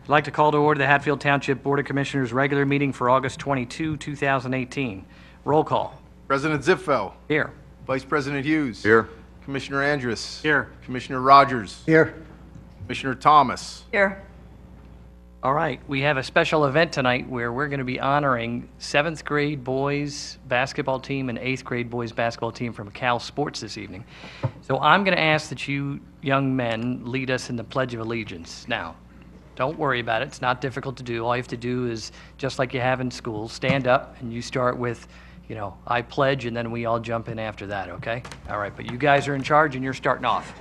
I'd like to call to order the Hatfield Township Board of Commissioners regular meeting for August 22, 2018. Roll call. President Zipfel. Here. Vice President Hughes. Here. Commissioner Andrus. Here. Commissioner Rogers. Here. Commissioner Thomas. Here. All right, we have a special event tonight where we're going to be honoring 7th grade boys basketball team and 8th grade boys basketball team from Cal Sports this evening. So I'm going to ask that you young men lead us in the Pledge of Allegiance. Now, don't worry about it. It's not difficult to do. All you have to do is, just like you have in school, stand up and you start with, you know, I pledge, and then we all jump in after that, okay? All right, but you guys are in charge and you're starting off.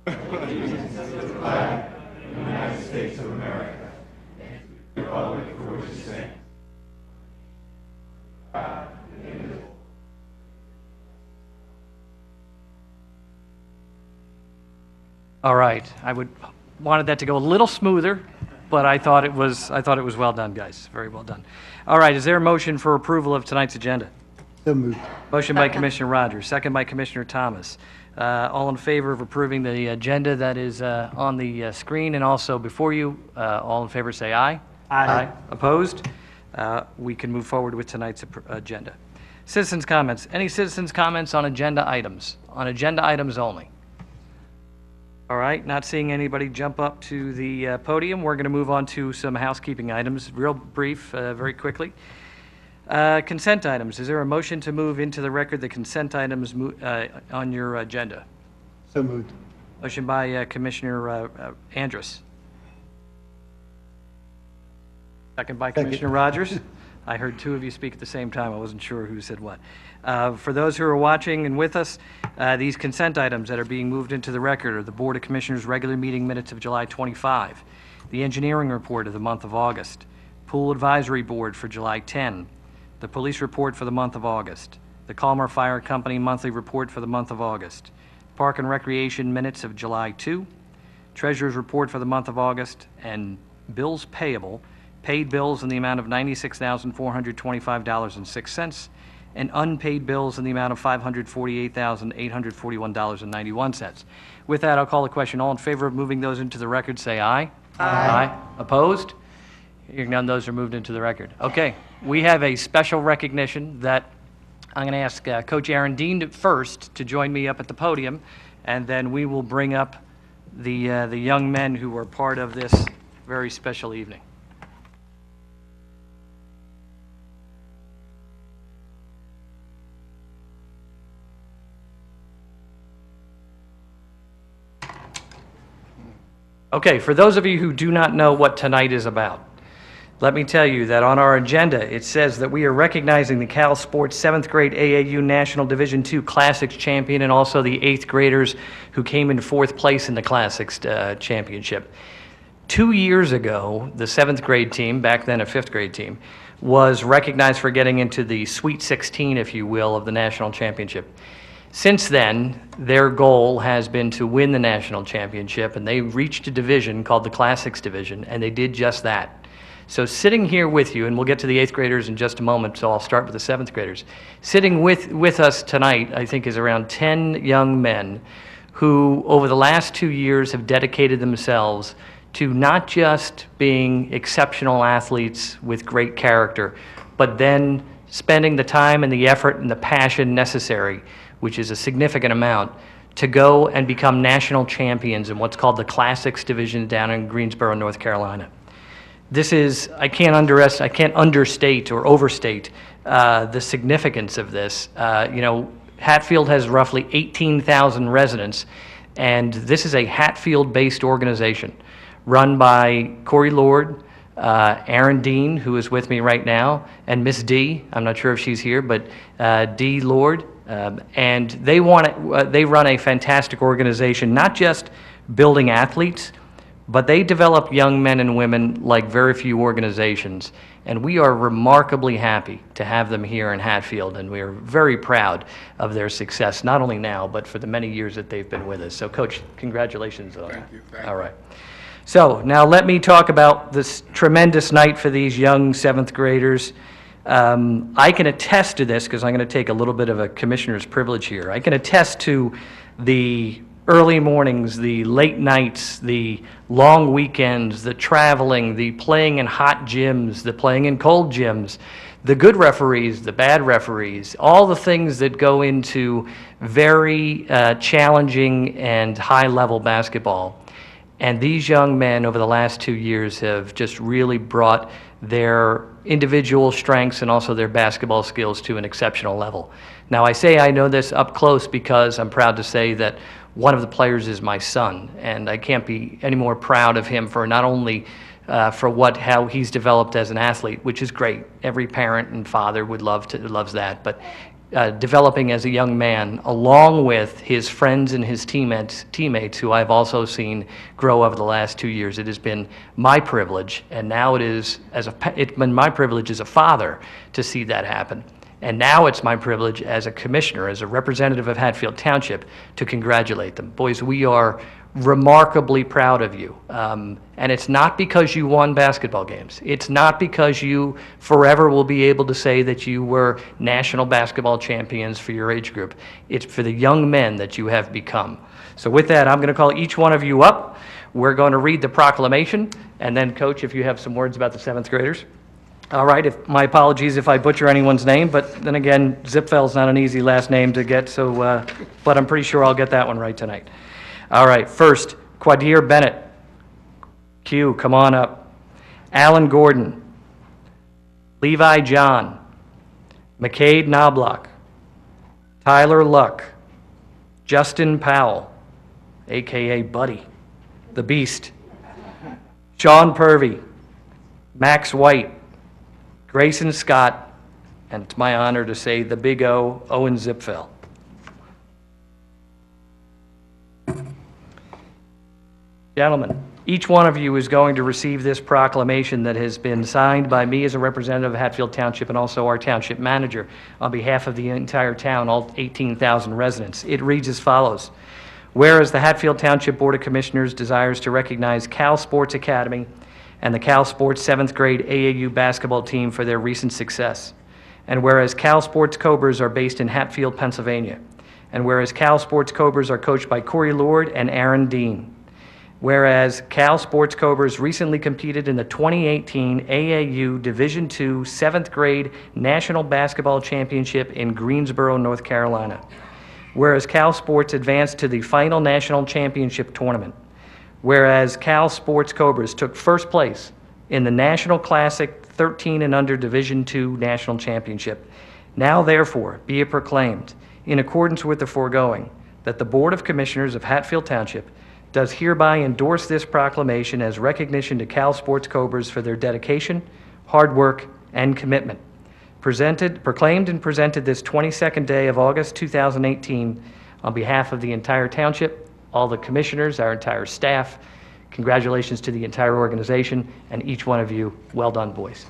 Allegiance to the flag of the United States of America and to the republic for which it stands. All right, wanted that to go a little smoother, but I thought it was well done, guys. Very well done. All right, is there a motion for approval of tonight's agenda? So moved. Motion by Commissioner Rogers, second by Commissioner Thomas. All in favor of approving the agenda that is on the screen and also before you, all in favor say aye. Aye. Opposed? We can move forward with tonight's agenda. Citizens' comments. Any citizens' comments on agenda items? On agenda items only. All right, not seeing anybody jump up to the podium. We're going to move on to some housekeeping items, real brief, very quickly. Consent items. Is there a motion to move into the record the consent items on your agenda? So moved. Motion by Commissioner Andrus. Second by Commissioner Rogers. I heard two of you speak at the same time. I wasn't sure who said what. For those who are watching and with us, these consent items that are being moved into the record are the Board of Commissioners regular meeting minutes of July 25, the engineering report of the month of August, Pool Advisory Board for July 10, the police report for the month of August, the Calmer Fire Company monthly report for the month of August, Park and Recreation minutes of July 2, Treasurer's report for the month of August, and bills payable, paid bills in the amount of $96,425.06, and unpaid bills in the amount of $548,841.91. With that, I'll call the question. All in favor of moving those into the record, say aye. Aye. Aye. Opposed? Hearing none, those are moved into the record. Okay, we have a special recognition that I'm going to ask Coach Aaron Dean first to join me up at the podium, and then we will bring up the young men who were part of this very special evening. Okay, for those of you who do not know what tonight is about, let me tell you that on our agenda, it says that we are recognizing the Cal Sports 7th grade AAU National Division II Classics champion and also the 8th graders who came in 4th place in the Classics championship. 2 years ago, the 7th grade team, back then a 5th grade team, was recognized for getting into the Sweet 16, if you will, of the national championship. Since then, their goal has been to win the national championship, and they reached a division called the Classics Division, and they did just that. So sitting here with you, and we'll get to the 8th graders in just a moment, so I'll start with the 7th graders. Sitting with us tonight, I think, is around 10 young men who, over the last 2 years, have dedicated themselves to not just being exceptional athletes with great character, but then spending the time and the effort and the passion necessary, which is a significant amount, to go and become national champions in what's called the Classics Division down in Greensboro, North Carolina. This is, I can't understate or overstate the significance of this. You know, Hatfield has roughly 18,000 residents, and this is a Hatfield-based organization run by Corey Lord, Aaron Dean, who is with me right now, and Miss D. I'm not sure if she's here, but D. Lord. And they run a fantastic organization, not just building athletes, but they develop young men and women like very few organizations. And we are remarkably happy to have them here in Hatfield, and we are very proud of their success, not only now, but for the many years that they've been with us. So, Coach, congratulations on that. Thank you. All right. So now let me talk about this tremendous night for these young 7th graders. I can attest to this because I'm going to take a little bit of a commissioner's privilege here. I can attest to the early mornings, the late nights, the long weekends, the traveling, the playing in hot gyms, the playing in cold gyms, the good referees, the bad referees, all the things that go into very challenging and high-level basketball. And these young men over the last 2 years have just really brought their individual strengths and also their basketball skills to an exceptional level. Now, I say I know this up close because I'm proud to say that one of the players is my son, and I can't be any more proud of him for not only for how he's developed as an athlete, which is great. Every parent and father loves that, but developing as a young man, along with his friends and his teammates, who I've also seen grow over the last 2 years. It has been my privilege, and now it's been my privilege as a father to see that happen. And now it's my privilege as a commissioner, as a representative of Hatfield Township, to congratulate them. Boys, we are remarkably proud of you. And it's not because you won basketball games. It's not because you forever will be able to say that you were national basketball champions for your age group. It's for the young men that you have become. So with that, I'm going to call each one of you up. We're going to read the proclamation, and then, Coach, if you have some words about the 7th graders. All right, my apologies if I butcher anyone's name, but then again, Zipfel's not an easy last name to get, so, but I'm pretty sure I'll get that one right tonight. All right, first, Quadir Bennett. Q, come on up. Alan Gordon. Levi John. McCade Knobloch. Tyler Luck. Justin Powell, a.k.a. Buddy, the Beast. Sean Purvey. Max White. Grayson Scott, and it's my honor to say the Big O, Owen Zipfel. Gentlemen, each one of you is going to receive this proclamation that has been signed by me as a representative of Hatfield Township and also our township manager on behalf of the entire town, all 18,000 residents. It reads as follows. Whereas the Hatfield Township Board of Commissioners desires to recognize Cal Sports Academy and the Cal Sports 7th grade AAU basketball team for their recent success. And whereas Cal Sports Cobras are based in Hatfield, Pennsylvania. And whereas Cal Sports Cobras are coached by Corey Lord and Aaron Dean. Whereas Cal Sports Cobras recently competed in the 2018 AAU Division II 7th grade National Basketball Championship in Greensboro, North Carolina. Whereas Cal Sports advanced to the final national championship tournament. Whereas Cal Sports Cobras took first place in the National Classic 13 and under Division II National Championship. Now therefore be it proclaimed, in accordance with the foregoing, that the Board of Commissioners of Hatfield Township does hereby endorse this proclamation as recognition to Cal Sports Cobras for their dedication, hard work, and commitment. Proclaimed and presented this 22nd day of August 2018 on behalf of the entire township, all the commissioners, our entire staff. Congratulations to the entire organization and each one of you. Well done, boys.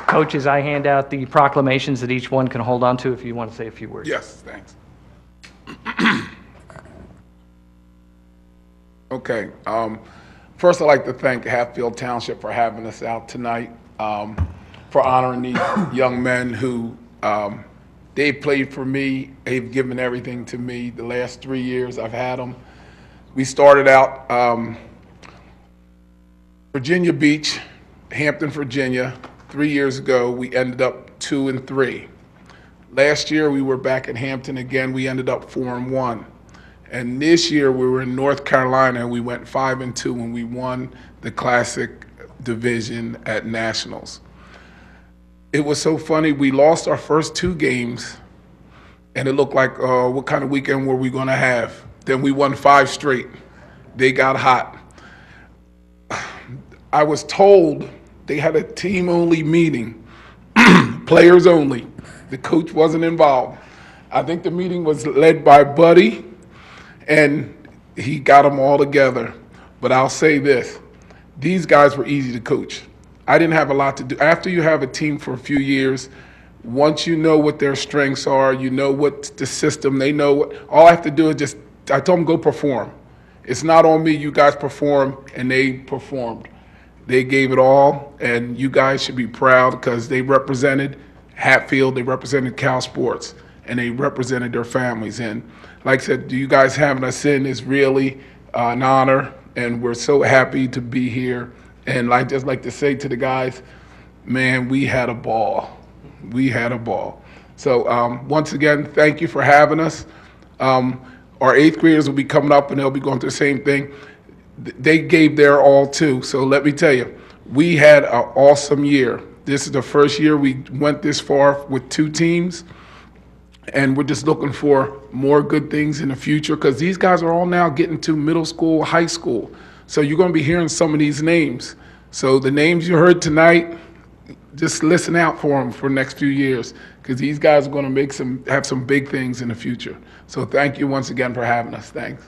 Coaches, I hand out the proclamations that each one can hold on to if you want to say a few words. Yes, thanks. Okay. First, I'd like to thank Hatfield Township for having us out tonight, for honoring these young men who they've played for me. They've given everything to me. The last 3 years I've had them. We started out Virginia Beach, Hampton, Virginia. 3 years ago, we ended up 2-3. Last year, we were back in Hampton again. We ended up 4-1. And this year, we were in North Carolina, and we went 5-2 when we won the Classic Division at Nationals. It was so funny. We lost our first 2 games, and it looked like, what kind of weekend were we going to have? Then we won 5 straight. They got hot. I was told they had a team-only meeting, players only. The coach wasn't involved. I think the meeting was led by Buddy, and he got them all together. But I'll say this, these guys were easy to coach. I didn't have a lot to do. After you have a team for a few years, once you know what their strengths are, you know what the system, they know what, all I have to do is just, I told them go perform. It's not on me. You guys performed, and they performed. They gave it all, and you guys should be proud because they represented Hatfield, they represented Cal Sports, and they represented their families. And like I said, you guys having us in is really an honor, and we're so happy to be here. And I just like to say to the guys, man, we had a ball. We had a ball. So once again, thank you for having us. Our eighth graders will be coming up, and they'll be going through the same thing. They gave their all too. So let me tell you, we had an awesome year. This is the first year we went this far with 2 teams, and we're just looking for more good things in the future because these guys are all now getting to middle school, high school. So you're going to be hearing some of these names. So the names you heard tonight, just listen out for them for the next few years because these guys are going to have some big things in the future. So thank you once again for having us. Thanks.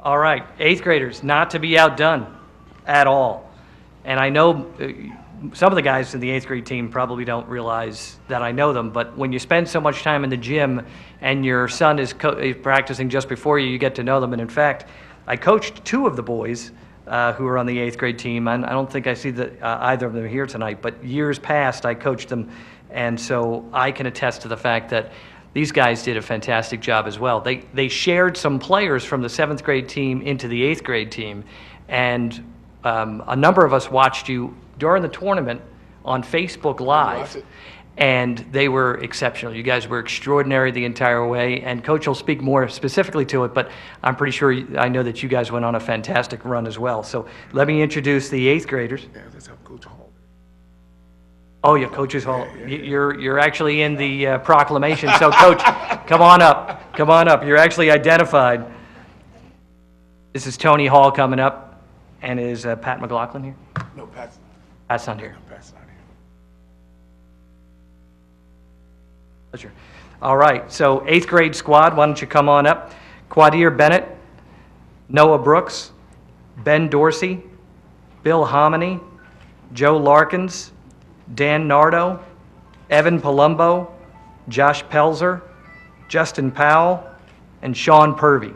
All right, eighth graders, not to be outdone at all. And I know some of the guys in the eighth grade team probably don't realize that I know them, but when you spend so much time in the gym and your son is practicing just before you, you get to know them. And in fact, I coached 2 of the boys who were on the eighth grade team. And I don't think I see either of them here tonight, but years past I coached them. And so I can attest to the fact that these guys did a fantastic job as well. They shared some players from the 7th grade team into the 8th grade team, and a number of us watched you during the tournament on Facebook Live, and they were exceptional. You guys were extraordinary the entire way, and Coach will speak more specifically to it, but I'm pretty sure I know that you guys went on a fantastic run as well. So let me introduce the 8th graders. Yeah, let's have Coach Hall. Oh, yeah, Coach's Hall. You're actually in the proclamation. So, Coach, come on up. Come on up. You're actually identified. This is Tony Hall coming up. And is Pat McLaughlin here? No, Pat's not here. Pat's not here. Pleasure. All right. So, 8th grade squad, why don't you come on up? Quadir Bennett, Noah Brooks, Ben Dorsey, Bill Hominy, Joe Larkins, Dan Nardo, Evan Palumbo, Josh Pelzer, Justin Powell, and Sean Purvey.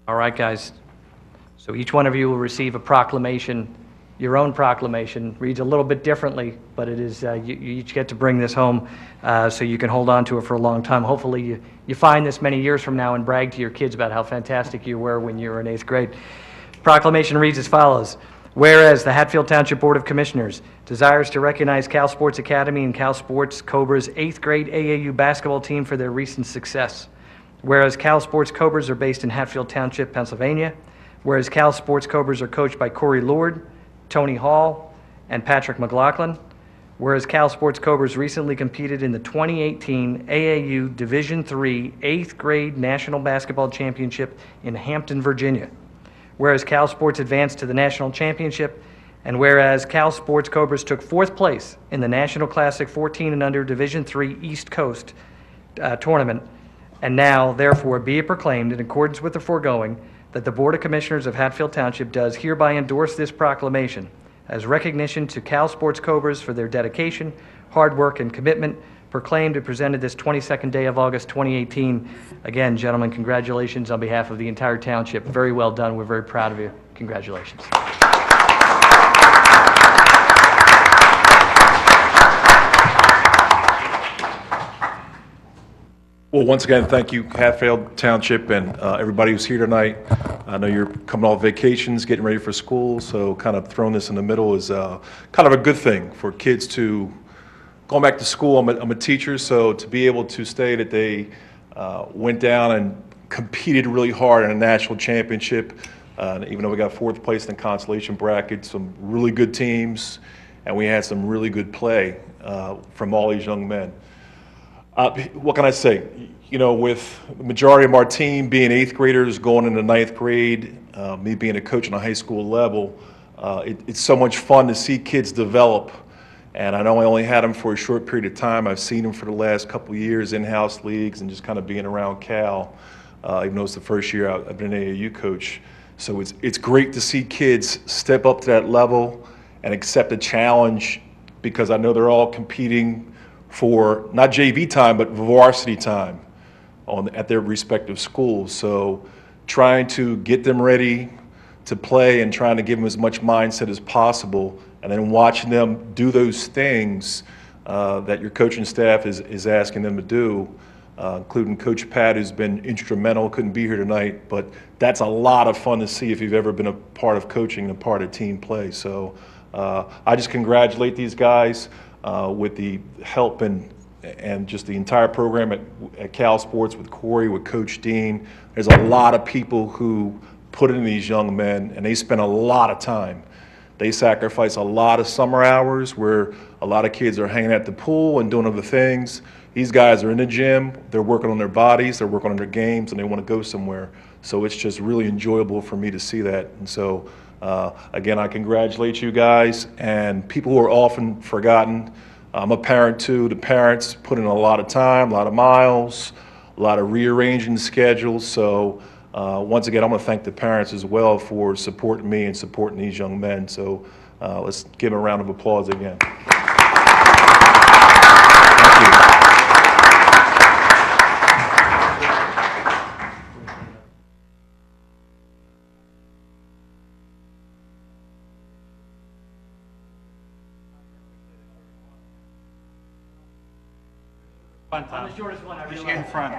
All right, guys. So each one of you will receive a proclamation, your own proclamation. Reads a little bit differently, but it is you each get to bring this home so you can hold on to it for a long time. Hopefully you find this many years from now and brag to your kids about how fantastic you were when you were in 8th grade. Proclamation reads as follows. Whereas the Hatfield Township Board of Commissioners desires to recognize Cal Sports Academy and Cal Sports Cobra's 8th grade AAU basketball team for their recent success. Whereas Cal Sports Cobras are based in Hatfield Township, Pennsylvania. Whereas Cal Sports Cobras are coached by Corey Lord, Tony Hall, and Patrick McLaughlin. Whereas Cal Sports Cobras recently competed in the 2018 AAU Division III 8th grade National Basketball Championship in Hampton, Virginia. Whereas Cal Sports advanced to the National Championship, and whereas Cal Sports Cobras took 4th place in the National Classic 14 and under Division III East Coast tournament, and now, therefore, be it proclaimed in accordance with the foregoing that the Board of Commissioners of Hatfield Township does hereby endorse this proclamation as recognition to Cal Sports Cobras for their dedication, hard work, and commitment, proclaimed and presented this 22nd day of August 2018. Again, gentlemen, congratulations on behalf of the entire township. Very well done. We're very proud of you. Congratulations. Well, once again, thank you, Hatfield Township, and everybody who's here tonight. I know you're coming off vacations, getting ready for school, so kind of throwing this in the middle is kind of a good thing for kids to, going back to school, I'm a teacher, so to be able to say that they went down and competed really hard in a national championship, even though we got fourth place in the consolation bracket, some really good teams, and we had some really good play from all these young men. What can I say? You know, with the majority of our team being 8th graders going into 9th grade, me being a coach on a high school level, it's so much fun to see kids develop. And I know I only had them for a short period of time. I've seen them for the last couple of years, in-house leagues, and just kind of being around Cal, even though it's the first year I've been an AAU coach. So it's great to see kids step up to that level and accept a challenge, because I know they're all competing for not JV time, but varsity time at their respective schools. So trying to get them ready to play and trying to give them as much mindset as possible, and then watching them do those things that your coaching staff is asking them to do, including Coach Pat, who's been instrumental, couldn't be here tonight, but that's a lot of fun to see if you've ever been a part of coaching and a part of team play. So I just congratulate these guys. With the help and just the entire program at Cal Sports, with Corey, with Coach Dean. There's a lot of people who put in these young men, and they spend a lot of time. They sacrifice a lot of summer hours where a lot of kids are hanging at the pool and doing other things. These guys are in the gym, they're working on their bodies, they're working on their games, and they want to go somewhere. So it's just really enjoyable for me to see that. And so again, I congratulate you guys, and people who are often forgotten. I'm a parent too. The parents put in a lot of time, a lot of miles, a lot of rearranging schedules. So once again, I'm going to thank the parents as well for supporting me and supporting these young men. So let's give them a round of applause again. Thank you. I'm the shortest one, I realize. Get in front.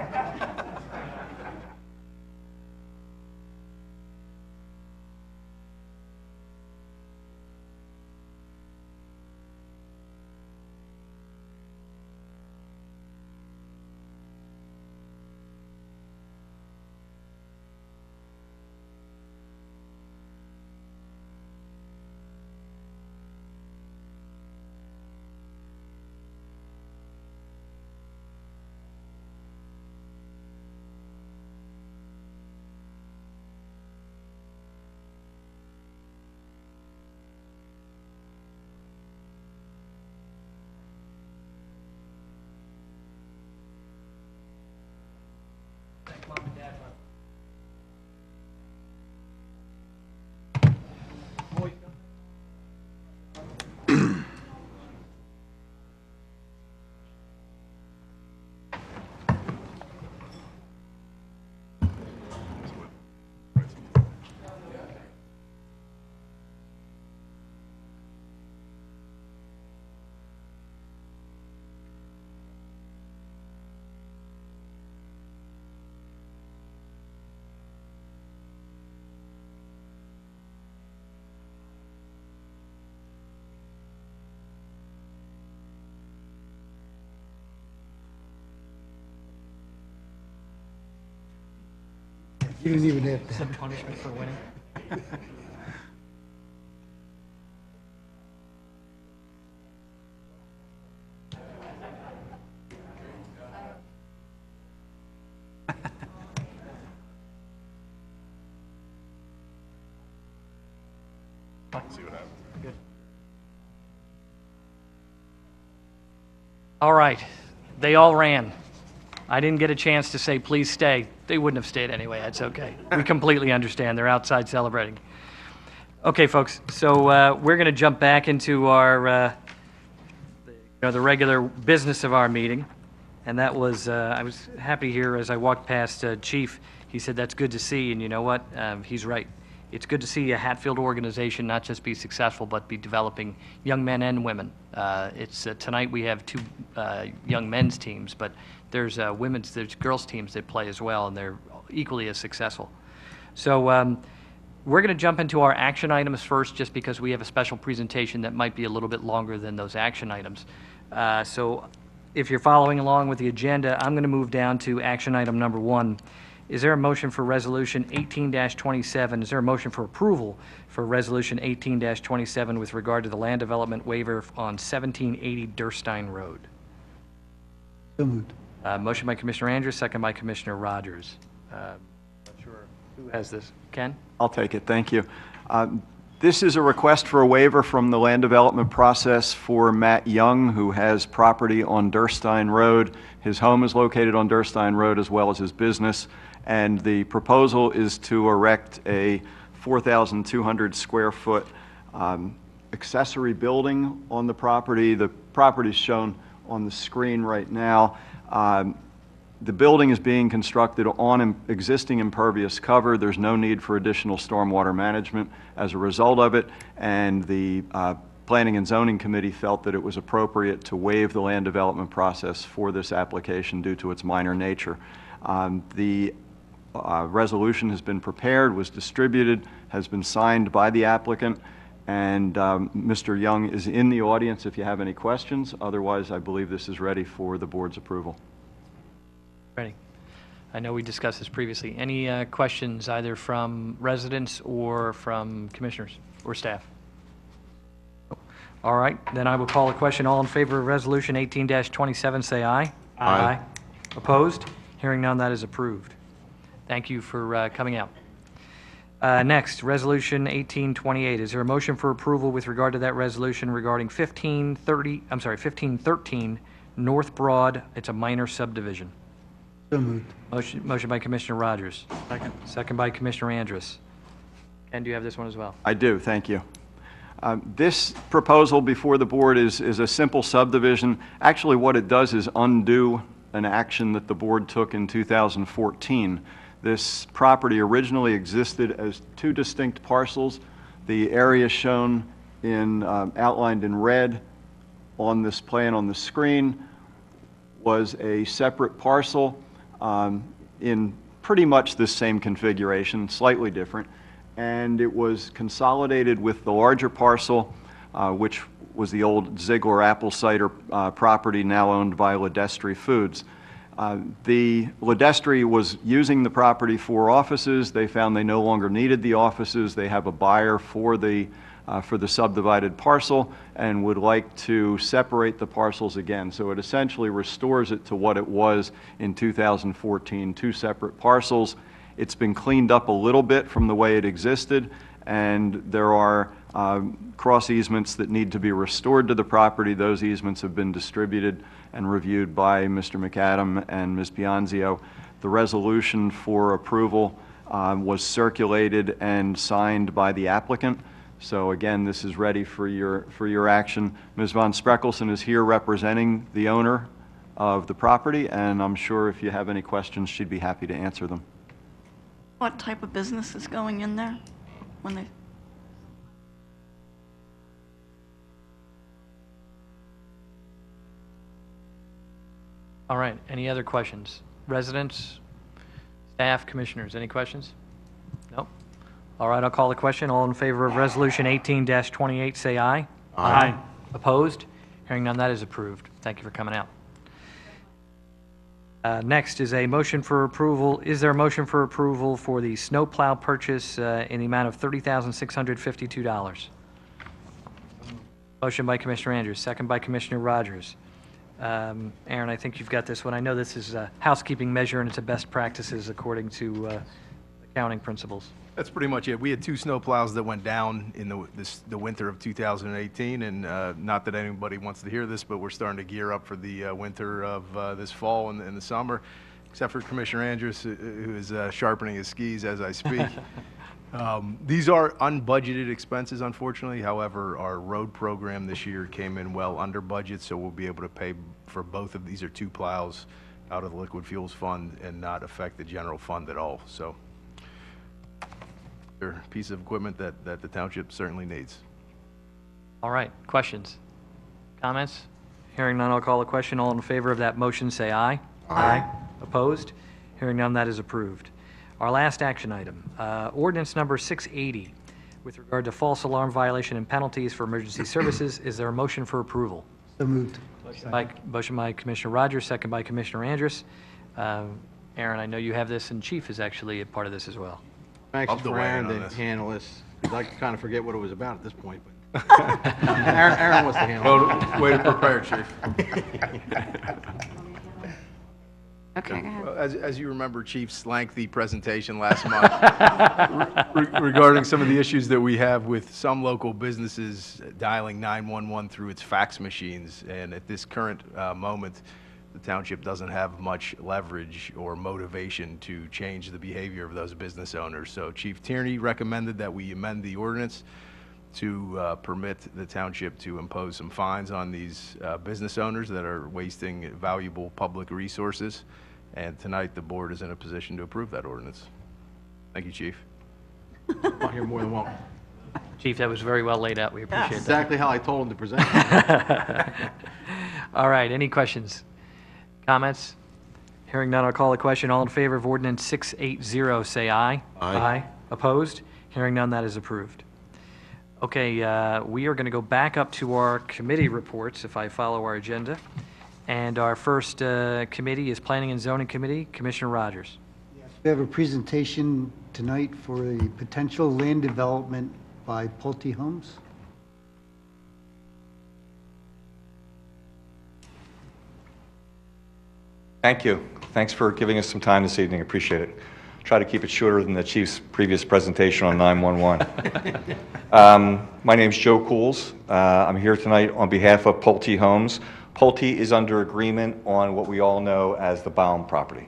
You didn't even have to. Some punishment for winning. See what happens. Good. All right. They all ran. I didn't get a chance to say, please stay. They wouldn't have stayed anyway. That's okay. We completely understand. They're outside celebrating. Okay, folks. So we're going to jump back into our the regular business of our meeting, and that was, I was happy here as I walked past Chief. He said, "That's good to see," and you know what? He's right. It's good to see a Hatfield organization not just be successful, but be developing young men and women. Tonight we have two young men's teams, but there's there's girls' teams that play as well, and they're equally as successful. So we're going to jump into our action items first, just because we have a special presentation that might be a little bit longer than those action items. So if you're following along with the agenda, I'm going to move down to action item number 1. Is there a motion for Resolution 18-27? Is there a motion for approval for Resolution 18-27 with regard to the land development waiver on 1780 Derstine Road? So moved. Motion by Commissioner Andrews, second by Commissioner Rogers. Not sure who has this. Ken? I'll take it, thank you. This is a request for a waiver from the land development process for Matt Young, who has property on Derstine Road. His home is located on Derstine Road as well as his business, and the proposal is to erect a 4,200 square foot accessory building on the property. The property is shown on the screen right now. The building is being constructed on existing impervious cover. There's no need for additional stormwater management as a result of it, and the Planning and Zoning Committee felt that it was appropriate to waive the land development process for this application due to its minor nature. The resolution has been prepared, was distributed, has been signed by the applicant, and Mr. Young is in the audience if you have any questions. Otherwise, I believe this is ready for the board's approval. Ready. I know we discussed this previously. Any questions either from residents or from commissioners or staff? All right, then I will call a question. All in favor of Resolution 18-27, say aye. Aye. Opposed? Hearing none, that is approved. Thank you for coming out. Next, Resolution 1828. Is there a motion for approval with regard to that resolution regarding 1513 North Broad? It's a minor subdivision. So moved. Motion by Commissioner Rogers. Second. Second by Commissioner Andrus. And do you have this one as well? I do, thank you. This proposal before the board is a simple subdivision. Actually, what it does is undo an action that the board took in 2014. This property originally existed as two distinct parcels. The area shown in outlined in red on this plan on the screen was a separate parcel in pretty much the same configuration, slightly different, and it was consolidated with the larger parcel, which was the old Ziegler apple cider property now owned by LiDestri Foods. The LiDestri was using the property for offices. They found they no longer needed the offices. They have a buyer for the subdivided parcel and would like to separate the parcels again. So it essentially restores it to what it was in 2014, two separate parcels. It's been cleaned up a little bit from the way it existed, and there are cross easements that need to be restored to the property. Those easements have been distributed and reviewed by Mr. McAdam and Ms. Bianzio. The resolution for approval was circulated and signed by the applicant. So again, this is ready for your action. Ms. Von Spreckelsen is here representing the owner of the property, and I'm sure if you have any questions, she'd be happy to answer them. What type of business is going in there when they? All right, any other questions? Residents, staff, commissioners, any questions? No? All right, I'll call the question. All in favor of Resolution 18-28, say aye. Aye. Opposed? Hearing none, that is approved. Thank you for coming out. Next is a motion for approval. Is there a motion for approval for the snowplow purchase in the amount of $30,652? Motion by Commissioner Andrews, second by Commissioner Rogers. Aaron, I think you've got this one. I know this is a housekeeping measure and it's a best practices according to accounting principles. That's pretty much it. We had two snowplows that went down in the winter of 2018, and not that anybody wants to hear this, but we're starting to gear up for the winter of this fall and the summer, except for Commissioner Andrus, who is sharpening his skis as I speak. These are unbudgeted expenses, unfortunately. However, our road program this year came in well under budget, so we'll be able to pay for both of these are 2 plows out of the liquid fuels fund and not affect the general fund at all. So they're a piece of equipment that the township certainly needs. All right, questions? Comments? Hearing none, I'll call the question. All in favor of that motion, say aye. Aye. Opposed? Hearing none, that is approved. Our last action item, ordinance number 680, with regard to false alarm violation and penalties for emergency services. Is there a motion for approval? So moved. Motion by Commissioner Rogers, second by Commissioner Andrus. Aaron, I know you have this, and Chief is actually a part of this as well. Thanks Love to for weigh in Aaron on to this. handle this. I'd like to kind of forget what it was about at this point, but Aaron wants to handle it. Well, way to prepare, Chief. Okay, go ahead. Well, as you remember Chief's lengthy presentation last month regarding some of the issues that we have with some local businesses dialing 911 through its fax machines, and at this current moment, the township doesn't have much leverage or motivation to change the behavior of those business owners. So Chief Tierney recommended that we amend the ordinance to permit the township to impose some fines on these business owners that are wasting valuable public resources. And tonight, the board is in a position to approve that ordinance. Thank you, Chief. I'll hear more than welcome. Chief, that was very well laid out. We appreciate that. Exactly how I told him to present it. All right, any questions? Comments? Hearing none, I'll call the question. All in favor of ordinance 680, say aye. Aye. Opposed? Hearing none, that is approved. Okay, we are going to go back up to our committee reports, if I follow our agenda. And our first committee is Planning and Zoning Committee. Commissioner Rogers. We have a presentation tonight for a potential land development by Pulte Homes. Thank you. Thanks for giving us some time this evening. Appreciate it. Try to keep it shorter than the chief's previous presentation on 911. My name's Joe Cools. I'm here tonight on behalf of Pulte Homes. Pulte is under agreement on what we all know as the Baum property.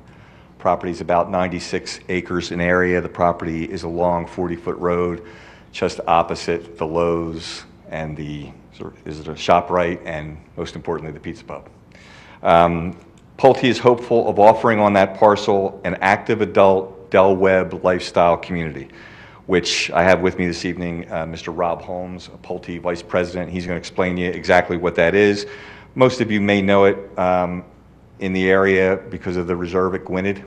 Property is about 96 acres in area. The property is a long 40-foot road just opposite the Lowe's and the ShopRite and most importantly the Pizza Pub. Pulte is hopeful of offering on that parcel an active adult Del Webb lifestyle community, which I have with me this evening, Mr. Rob Holmes, a Pulte Vice President. He's going to explain to you exactly what that is. Most of you may know it in the area because of the reserve at Gwynedd.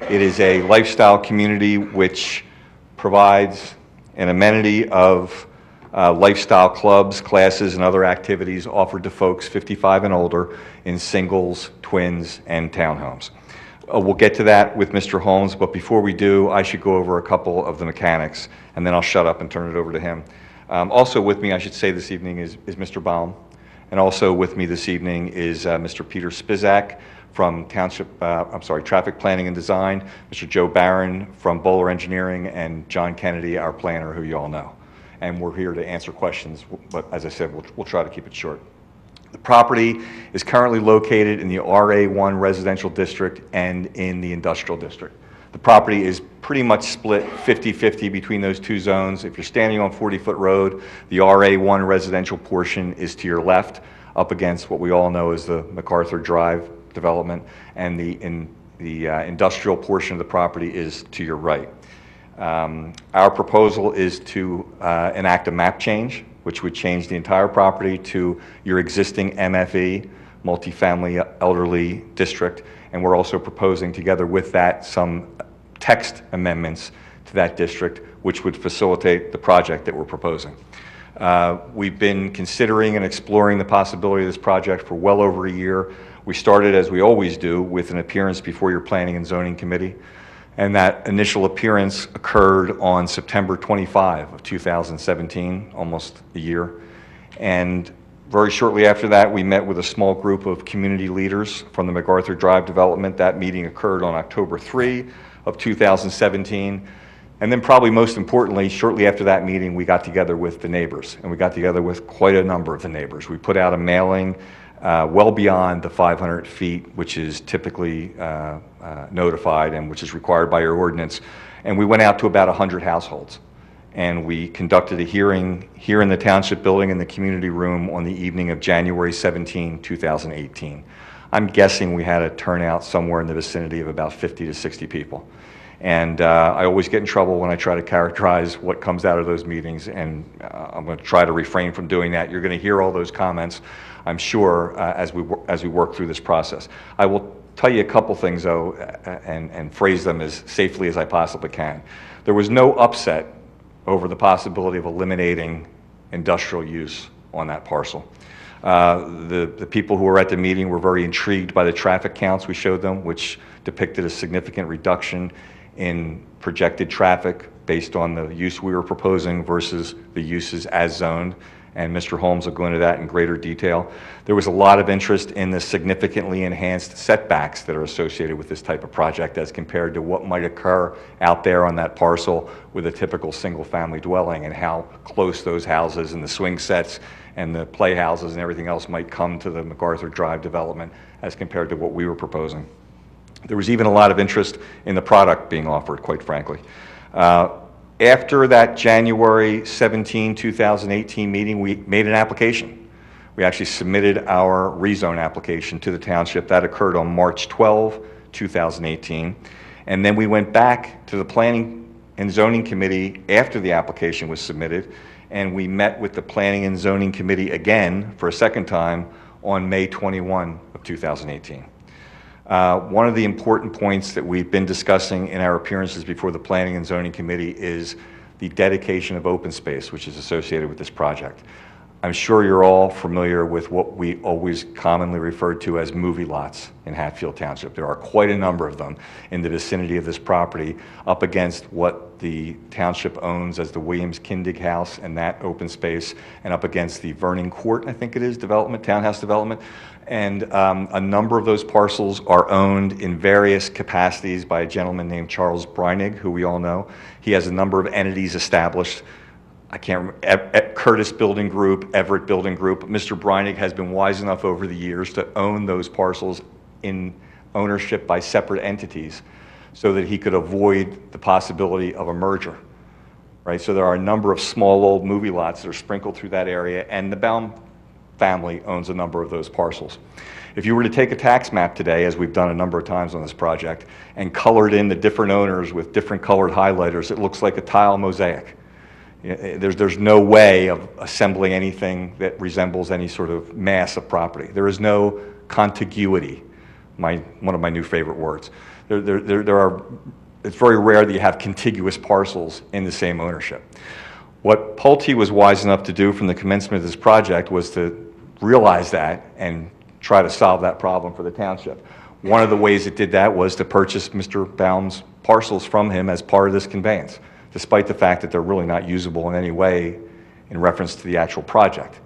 It is a lifestyle community which provides an amenity of lifestyle clubs, classes, and other activities offered to folks 55 and older in singles, twins, and townhomes. We'll get to that with Mr. Holmes, but before we do, I should go over a couple of the mechanics, and then I'll shut up and turn it over to him. Also with me, I should say this evening, is Mr. Baum, and also with me this evening is Mr. Peter Spizak from Township, Traffic Planning and Design, Mr. Joe Barron from Bowler Engineering, and John Kennedy, our planner, who you all know. And we're here to answer questions, but as I said, we'll try to keep it short. The property is currently located in the RA1 residential district and in the industrial district. The property is pretty much split 50-50 between those two zones. If you're standing on 40-foot road, the RA1 residential portion is to your left, up against what we all know as the MacArthur Drive development, and the industrial portion of the property is to your right. Our proposal is to enact a map change, which would change the entire property to your existing MFE, multifamily elderly district, and we're also proposing together with that some text amendments to that district, which would facilitate the project that we're proposing. We've been considering and exploring the possibility of this project for well over a year. We started, as we always do, with an appearance before your Planning and Zoning Committee. And that initial appearance occurred on September 25 of 2017, almost a year. And very shortly after that, we met with a small group of community leaders from the MacArthur Drive development. That meeting occurred on October 3 of 2017. And then probably most importantly, shortly after that meeting, we got together with the neighbors, and we got together with quite a number of the neighbors. We put out a mailing well beyond the 500 feet, which is typically notified and which is required by your ordinance. And we went out to about 100 households. and we conducted a hearing here in the Township Building in the Community Room on the evening of January 17, 2018. I'm guessing we had a turnout somewhere in the vicinity of about 50 to 60 people. And I always get in trouble when I try to characterize what comes out of those meetings, and I'm going to try to refrain from doing that. You're going to hear all those comments, I'm sure, as we work through this process. I will tell you a couple things, though, and phrase them as safely as I possibly can. There was no upset over the possibility of eliminating industrial use on that parcel. The people who were at the meeting were very intrigued by the traffic counts we showed them, which depicted a significant reduction in projected traffic based on the use we were proposing versus the uses as zoned, and Mr. Holmes will go into that in greater detail. There was a lot of interest in the significantly enhanced setbacks that are associated with this type of project as compared to what might occur out there on that parcel with a typical single-family dwelling, and how close those houses and the swing sets and the playhouses and everything else might come to the MacArthur Drive development as compared to what we were proposing. There was even a lot of interest in the product being offered, quite frankly. After that January 17, 2018 meeting, we made an application. We actually submitted our rezone application to the township. That occurred on March 12, 2018. And then we went back to the Planning and Zoning Committee after the application was submitted, and we met with the Planning and Zoning Committee again for a second time on May 21 of 2018. One of the important points that we've been discussing in our appearances before the Planning and Zoning Committee is the dedication of open space, which is associated with this project. I'm sure you're all familiar with what we always commonly refer to as movie lots in Hatfield Township. There are quite a number of them in the vicinity of this property, up against what the township owns as the Williams Kindig House and that open space, and up against the Vernon Court, I think it is, development, townhouse development. And a number of those parcels are owned in various capacities by a gentleman named Charles Breinig, who we all know. He has a number of entities established. I can't remember, Curtis Building Group, Everett Building Group. Mr. Breinig has been wise enough over the years to own those parcels in ownership by separate entities so that he could avoid the possibility of a merger, right? So there are a number of small old movie lots that are sprinkled through that area, and the Baum family owns a number of those parcels. If you were to take a tax map today, as we've done a number of times on this project, and colored in the different owners with different colored highlighters, it looks like a tile mosaic. There's no way of assembling anything that resembles any sort of mass of property. There is no contiguity, one of my new favorite words. It's very rare that you have contiguous parcels in the same ownership. What Pulte was wise enough to do from the commencement of this project was to realize that and try to solve that problem for the township. One of the ways it did that was to purchase Mr. Baum's parcels from him as part of this conveyance, despite the fact that they're really not usable in any way in reference to the actual project.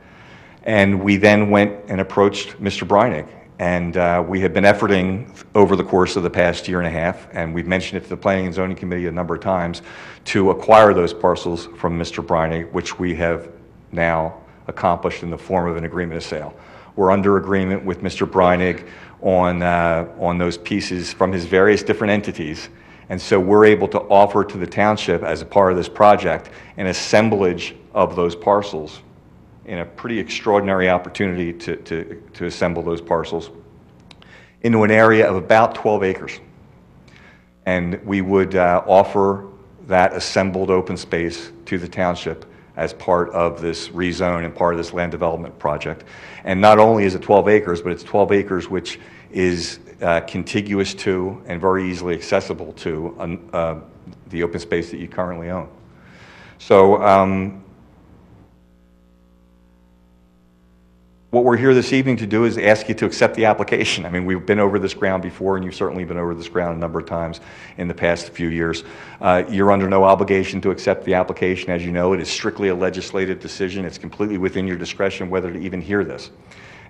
And we then went and approached Mr. Breinig, and we have been efforting over the course of the past year and a half, and we've mentioned it to the Planning and Zoning Committee a number of times, to acquire those parcels from Mr. Breinig, which we have now accomplished in the form of an agreement of sale. We're under agreement with Mr. Breinig on those pieces from his various different entities. And so we're able to offer to the township, as a part of this project, an assemblage of those parcels in a pretty extraordinary opportunity to assemble those parcels into an area of about 12 acres. And we would offer that assembled open space to the township as part of this rezone and part of this land development project. And not only is it 12 acres, but it's 12 acres which is contiguous to and very easily accessible to the open space that you currently own. So what we're here this evening to do is ask you to accept the application. I mean, we've been over this ground before, and you've certainly been over this ground a number of times in the past few years. You're under no obligation to accept the application. As you know, it is strictly a legislative decision. It's completely within your discretion whether to even hear this.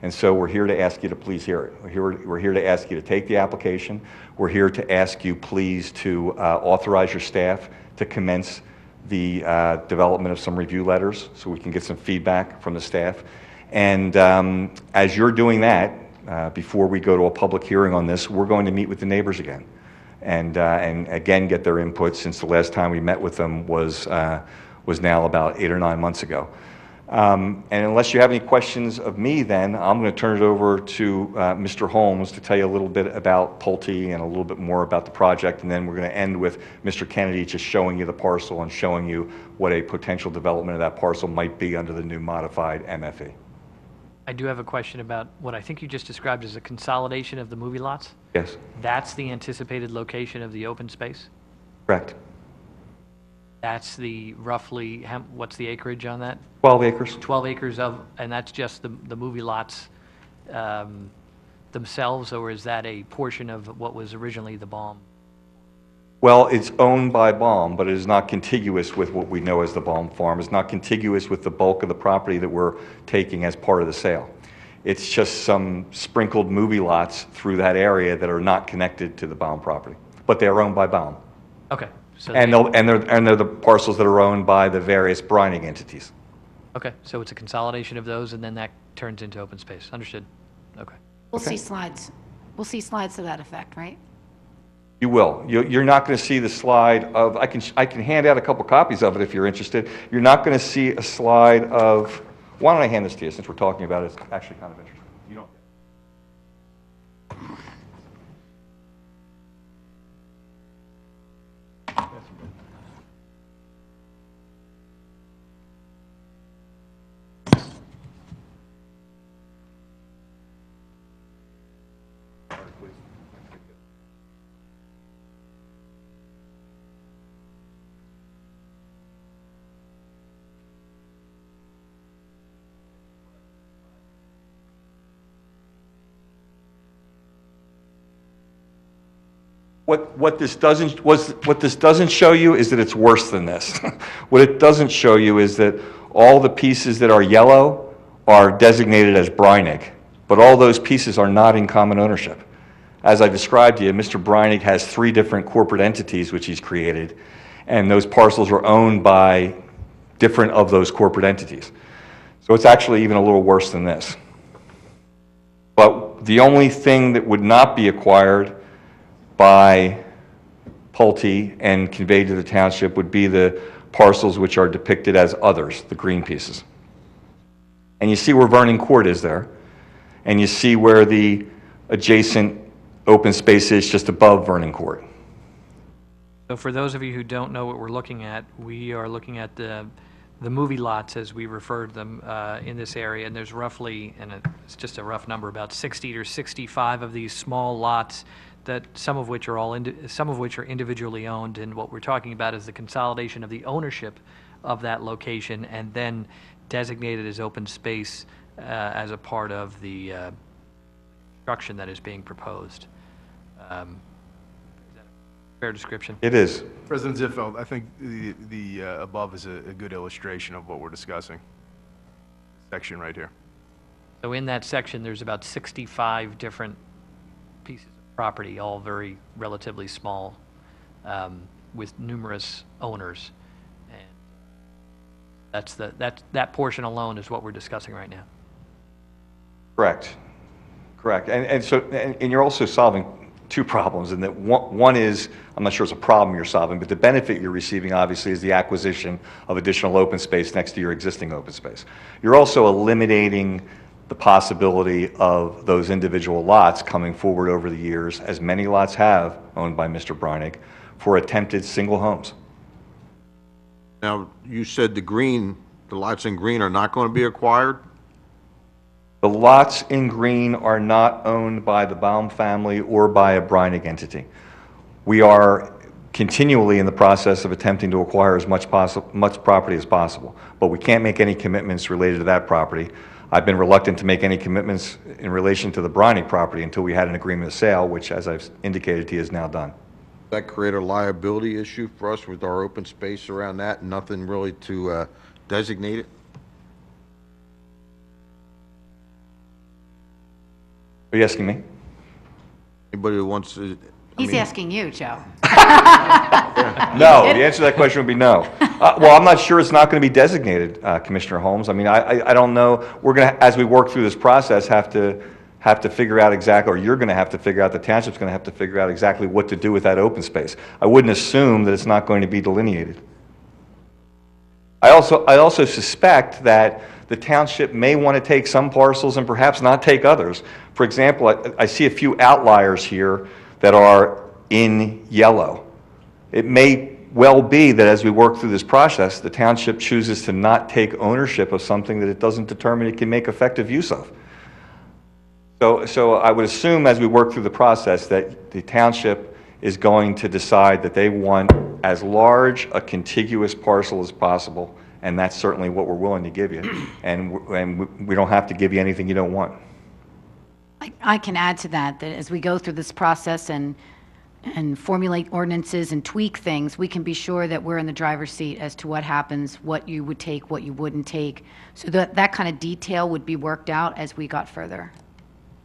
And so we're here to ask you to please hear it. We're here to ask you to take the application. We're here to ask you please to authorize your staff to commence the development of some review letters so we can get some feedback from the staff. And as you're doing that, before we go to a public hearing on this, we're going to meet with the neighbors again and again get their input, since the last time we met with them was was now about 8 or 9 months ago. And unless you have any questions of me, then I'm going to turn it over to Mr. Holmes to tell you a little bit about Pulte and a little bit more about the project, and then we're going to end with Mr. Kennedy just showing you the parcel and showing you what a potential development of that parcel might be under the new modified MFE. I do have a question about what I think you just described as a consolidation of the movie lots. Yes, That's the anticipated location of the open space? correct. That's the roughly, what's the acreage on that? 12 acres. 12 acres of, and that's just the movie lots themselves, or is that a portion of what was originally the Baum? Well, it's owned by Baum, but it is not contiguous with what we know as the Baum Farm. It's not contiguous with the bulk of the property that we're taking as part of the sale. It's just some sprinkled movie lots through that area that are not connected to the Baum property, but they are owned by Baum. Okay. So And they're the parcels that are owned by the various brining entities. okay, so it's a consolidation of those, and then that turns into open space. Understood. Okay. We'll see slides. We'll see slides to that effect, right? You will. You're not going to see the slide of, I can hand out a couple copies of it if you're interested. You're not going to see a slide of, why don't I hand this to you since we're talking about it? It's actually kind of interesting. You don't. What this doesn't show you is that it's worse than this. What it doesn't show you is that all the pieces that are yellow are designated as Breinig, but all those pieces are not in common ownership. As I described to you, Mr. Breinig has 3 different corporate entities which he's created, and those parcels are owned by different of those corporate entities. So it's actually even a little worse than this. But the only thing that would not be acquired by Pulte and conveyed to the township would be the parcels which are depicted as others, the green pieces. And you see where Vernon Court is there, and you see where the adjacent open space is just above Vernon Court. So for those of you who don't know what we're looking at, we are looking at the movie lots, as we referred to them, in this area, and there's roughly, and it's just a rough number, about 60 or 65 of these small lots that some of which are individually owned, and what we're talking about is the consolidation of the ownership of that location and then designated as open space as a part of the construction that is being proposed. Is that a fair description? It is. President Ziffeld, I think the above is a good illustration of what we're discussing. Section right here. So in that section, there's about 65 different pieces of property, all very relatively small, with numerous owners. And that portion alone is what we're discussing right now. Correct. Correct. And you're also solving 2 problems, and that one is, I'm not sure it's a problem you're solving, but the benefit you're receiving obviously is the acquisition of additional open space next to your existing open space. You're also eliminating the possibility of those individual lots coming forward over the years, as many lots have owned by Mr. Breinig, for attempted single homes. Now, you said the lots in green are not going to be acquired? The lots in green are not owned by the Baum family or by a Breinig entity. We are continually in the process of attempting to acquire as much property as possible, but we can't make any commitments related to that property. I've been reluctant to make any commitments in relation to the Breinig property until we had an agreement of sale, which, as I've indicated to you, is now done. Does that create a liability issue for us with our open space around that, and nothing really to designate it? Are you asking me? Anybody who wants to... He's asking you, Joe. No, the answer to that question would be no. Well, I'm not sure it's not going to be designated, Commissioner Holmes. I mean, I don't know. We're going to, as we work through this process, have to figure out exactly, or you're going to have to figure out, the township's going to have to figure out exactly what to do with that open space. I wouldn't assume that it's not going to be delineated. I also suspect that the township may want to take some parcels and perhaps not take others. For example, I see a few outliers here that are in yellow. It may well be that as we work through this process, the township chooses to not take ownership of something that it doesn't determine it can make effective use of. So I would assume as we work through the process that the township is going to decide that they want as large a contiguous parcel as possible, and that's certainly what we're willing to give you. And we don't have to give you anything you don't want. I can add to that, that as we go through this process and formulate ordinances and tweak things, we can be sure that we're in the driver's seat as to what happens, what you would take, what you wouldn't take. So that kind of detail would be worked out as we got further.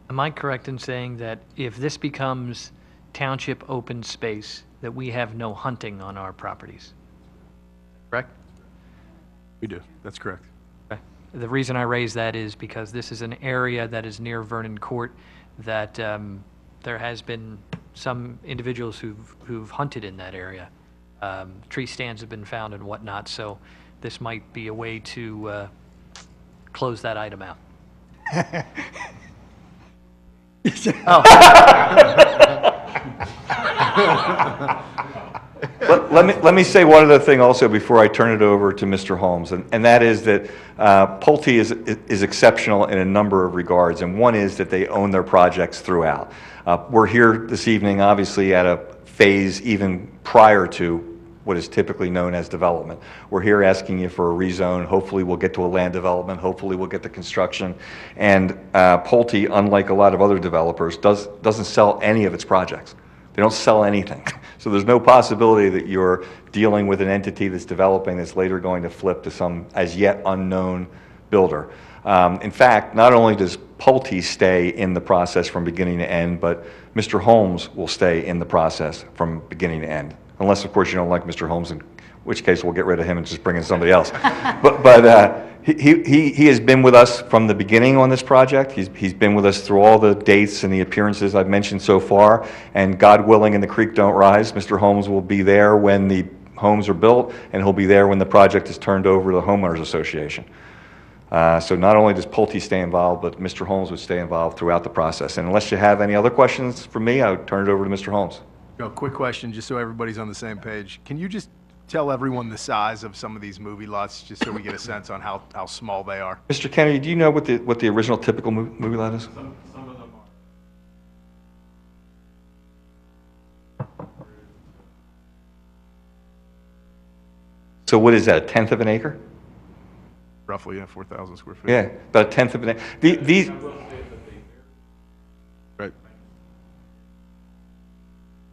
Am I correct in saying that if this becomes township open space, that we have no hunting on our properties? Correct? We do. That's correct. Okay. The reason I raise that is because this is an area that is near Vernon Court that there has been some individuals who've hunted in that area. Tree stands have been found and whatnot, so this might be a way to close that item out. Let me say one other thing also before I turn it over to Mr. Holmes, and that is that Pulte is exceptional in a number of regards, and one is that they own their projects throughout. We're here this evening, obviously, at a phase even prior to what is typically known as development. We're here asking you for a rezone. Hopefully we'll get to a land development. Hopefully we'll get to construction. And Pulte, unlike a lot of other developers, doesn't sell any of its projects. They don't sell anything. So there's no possibility that you're dealing with an entity that's developing that's later going to flip to some as yet unknown builder. In fact, not only does Pulte stay in the process from beginning to end, but Mr. Holmes will stay in the process from beginning to end. Unless, of course, you don't like Mr. Holmes, in which case we'll get rid of him and just bring in somebody else. But he has been with us from the beginning on this project. He's been with us through all the dates and the appearances I've mentioned so far. And God willing and the creek don't rise, Mr. Holmes will be there when the homes are built, and he'll be there when the project is turned over to the Homeowners Association. So not only does Pulte stay involved, but Mr. Holmes would stay involved throughout the process. And unless you have any other questions for me, I would turn it over to Mr. Holmes. Quick question, just so everybody's on the same page. Can you just tell everyone the size of some of these movie lots, just so we get a sense on how small they are? Mr. Kennedy, do you know what the original typical movie lot is? Some of them are. So what is that, a tenth of an acre? Roughly, yeah, 4,000 square feet. Yeah, about a tenth of an acre. These, Right.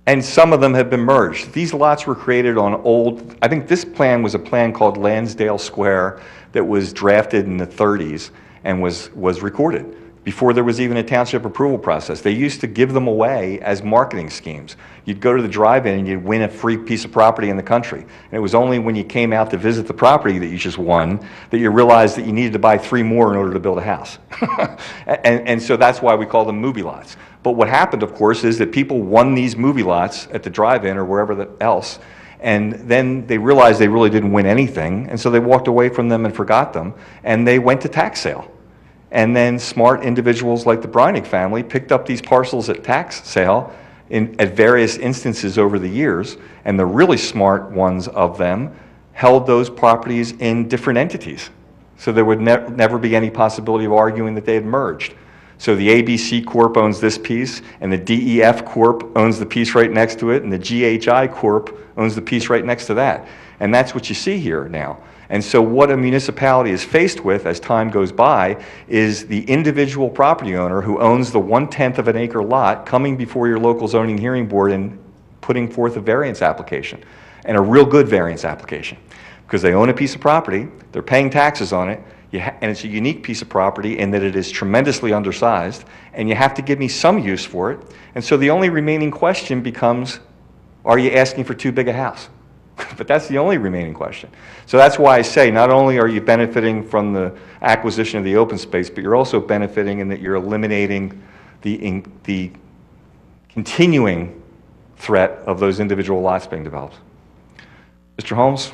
and some of them have been merged. These lots were created on old, I think this plan was a plan called Lansdale Square that was drafted in the 30s and was recorded before there was even a township approval process. They used to give them away as marketing schemes. You'd go to the drive-in and you'd win a free piece of property in the country. And it was only when you came out to visit the property that you just won that you realized that you needed to buy 3 more in order to build a house. and so that's why we call them movie lots. But what happened, of course, is that people won these movie lots at the drive-in or wherever else, and then they realized they really didn't win anything, and so they walked away from them and forgot them, and they went to tax sale. And then smart individuals like the Breinig family picked up these parcels at tax sale at various instances over the years, and the really smart ones of them held those properties in different entities. So there would never be any possibility of arguing that they had merged. So the ABC Corp owns this piece, and the DEF Corp owns the piece right next to it, and the GHI Corp owns the piece right next to that. And that's what you see here now. And so what a municipality is faced with as time goes by is the individual property owner who owns the 1/10 of an acre lot coming before your local zoning hearing board and putting forth a variance application, and a real good variance application, because they own a piece of property, they're paying taxes on it, and it's a unique piece of property in that it is tremendously undersized, and you have to give me some use for it. And so the only remaining question becomes, are you asking for too big a house? But that's the only remaining question. So that's why I say not only are you benefiting from the acquisition of the open space, but you're also benefiting in that you're eliminating the continuing threat of those individual lots being developed. Mr. Holmes?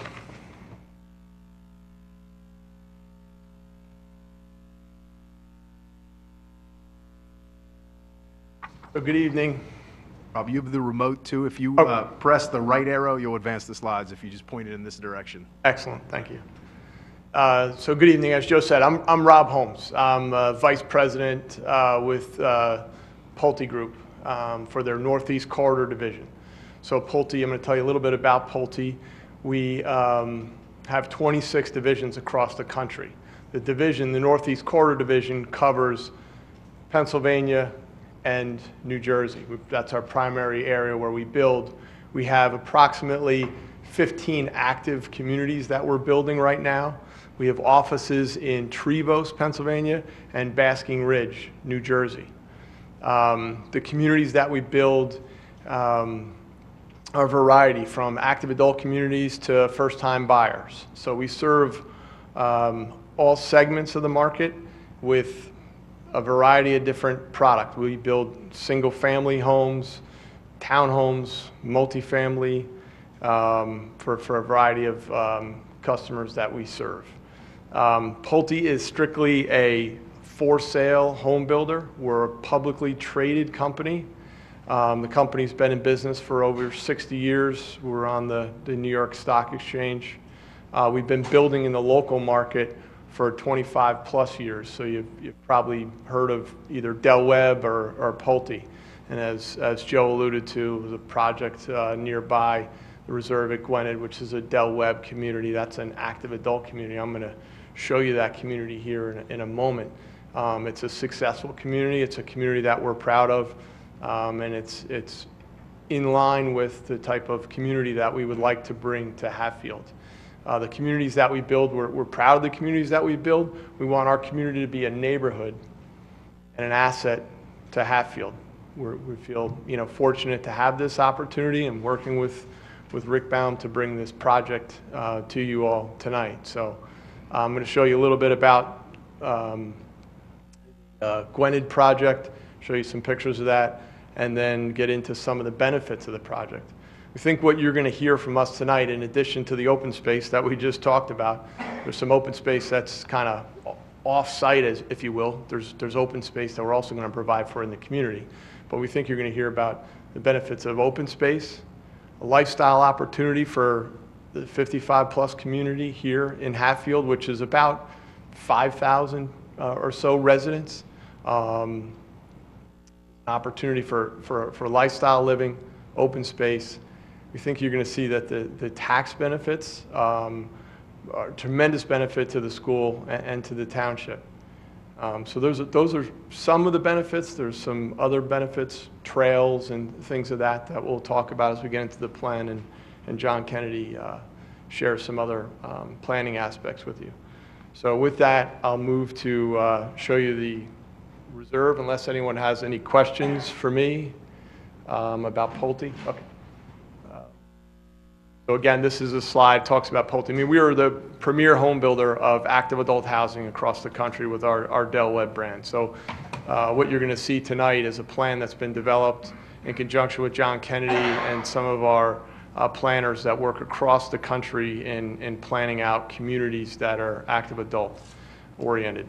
Good evening. Rob, you have the remote too. If you press the right arrow, you'll advance the slides if you just point it in this direction. Excellent, thank you. So good evening. As Joe said, I'm Rob Holmes. I'm Vice President with Pulte Group for their Northeast Corridor Division. So Pulte, I'm going to tell you a little bit about Pulte. We have 26 divisions across the country. The division, the Northeast Corridor Division, covers Pennsylvania and New Jersey. That's our primary area where we build. We have approximately 15 active communities that we're building right now. We have offices in Trevose, Pennsylvania, and Basking Ridge, New Jersey. The communities that we build are a variety, from active adult communities to first-time buyers. So we serve all segments of the market with a variety of different products. We build single-family homes, townhomes, multifamily, for a variety of customers that we serve. Pulte is strictly a for-sale home builder. We're a publicly traded company. The company's been in business for over 60 years. We're on the New York Stock Exchange. We've been building in the local market for 25 plus years, so you've probably heard of either Del Webb or Pulte. And as Joe alluded to, there's a project nearby, the Reserve at Gwynedd, which is a Del Webb community. That's an active adult community. I'm going to show you that community here in a moment. It's a successful community. It's a community that we're proud of, and it's in line with the type of community that we would like to bring to Hatfield. The communities that we build, we're proud of the communities that we build. We want our community to be a neighborhood and an asset to Hatfield. We feel fortunate to have this opportunity and working with Rick Baum to bring this project to you all tonight. So I'm going to show you a little bit about Gwynedd project, show you some pictures of that, and then get into some of the benefits of the project. We think what you're going to hear from us tonight, in addition to the open space that we just talked about, there's some open space that's kind of off-site, if you will. There's open space that we're also going to provide for in the community. But we think you're going to hear about the benefits of open space, a lifestyle opportunity for the 55-plus community here in Hatfield, which is about 5,000 or so residents. Opportunity for lifestyle living, open space. We think you're going to see that the tax benefits are a tremendous benefit to the school and to the township. So those are some of the benefits. There's some other benefits, trails and things of that we'll talk about as we get into the plan, and John Kennedy shares some other planning aspects with you. So with that, I'll move to show you the reserve, unless anyone has any questions for me about Pulte. Okay. So again, this is a slide that talks about Pulte. I mean, we are the premier home builder of active adult housing across the country with our Del Webb brand. So what you're going to see tonight is a plan that's been developed in conjunction with John Kennedy and some of our planners that work across the country in planning out communities that are active adult oriented.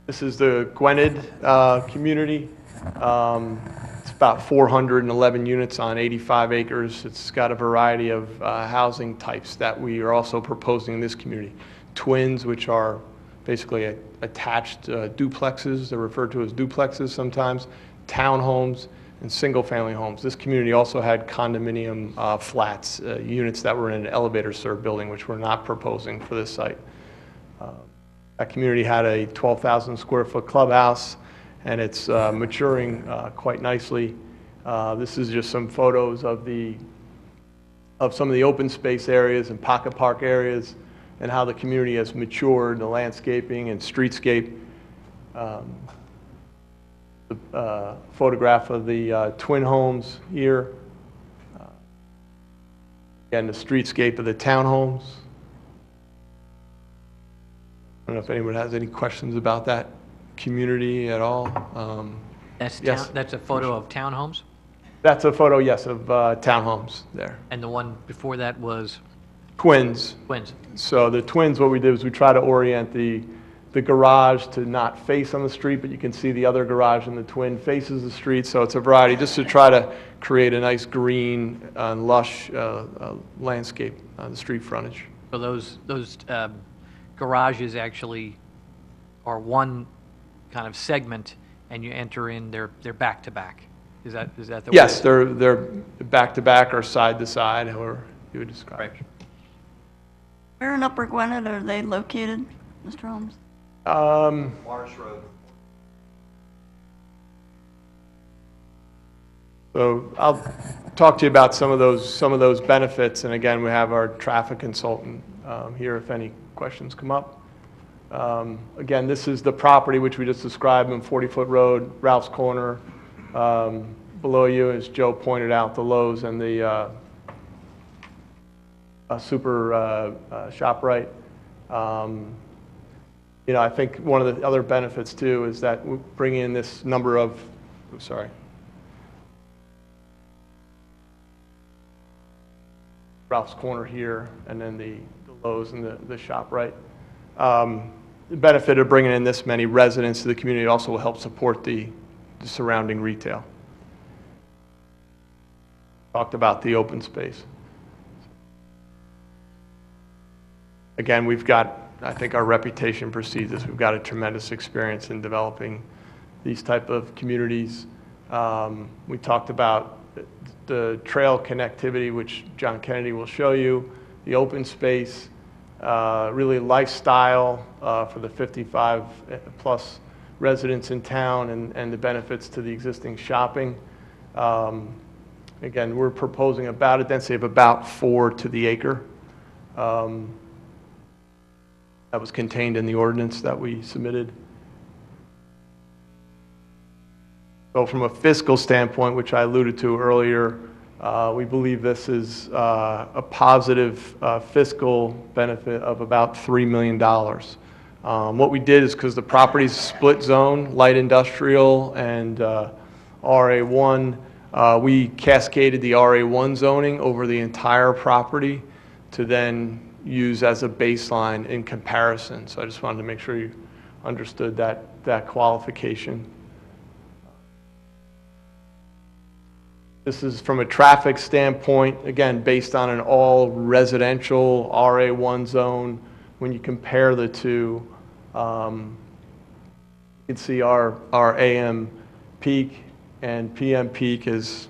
This is the Gwynedd community. It's about 411 units on 85 acres. It's got a variety of housing types that we are also proposing in this community. Twins, which are basically attached duplexes. They're referred to as duplexes sometimes. Townhomes and single-family homes. This community also had condominium flats, units that were in an elevator-served building, which we're not proposing for this site. That community had a 12,000 square foot clubhouse, and it's maturing quite nicely. This is just some photos of some of the open space areas and pocket park areas and how the community has matured, the landscaping and streetscape. The photograph of the twin homes here. Again, the streetscape of the townhomes. I don't know if anyone has any questions about that community at all. That's yes. That's a photo of townhomes? That's a photo, yes, of townhomes there. And the one before that was? Twins. Twins. So the twins, what we did was we try to orient the the garage to not face on the street, but you can see the other garage in the twin faces the street. So it's a variety just to try to create a nice green and lush landscape on the street frontage. So those garages actually are one kind of segment, and you enter in, they're back to back. Is that the way? Yes, they're back to back or side to side, however you would describe it. Where in Upper Gwynedd are they located, Mr. Holmes? Marsh Road. So I'll talk to you about some of those benefits, and again, we have our traffic consultant here if any questions come up. Again, this is the property which we just described on 40-foot road, Ralph's Corner. Below you, as Joe pointed out, the Lowe's and the Super ShopRite. You know, I think one of the other benefits too is that we bring in this number of, Ralph's Corner here, and then the Lowe's and the ShopRite. The benefit of bringing in this many residents to the community also will help support the surrounding retail. Talked about the open space. Again, we've got, I think our reputation precedes us. We've got a tremendous experience in developing these type of communities. We talked about the trail connectivity, which John Kennedy will show you, the open space, really lifestyle for the 55 plus residents in town, and the benefits to the existing shopping. Again, we're proposing about a density of about 4 to the acre. That was contained in the ordinance that we submitted. So from a fiscal standpoint, which I alluded to earlier, we believe this is a positive fiscal benefit of about $3 million. What we did is, because the property's split zone, light industrial and RA1, we cascaded the RA1 zoning over the entire property to then use as a baseline in comparison. So I just wanted to make sure you understood that qualification. This is from a traffic standpoint, again, based on an all residential RA1 zone. When you compare the two, you can see our AM peak and PM peak is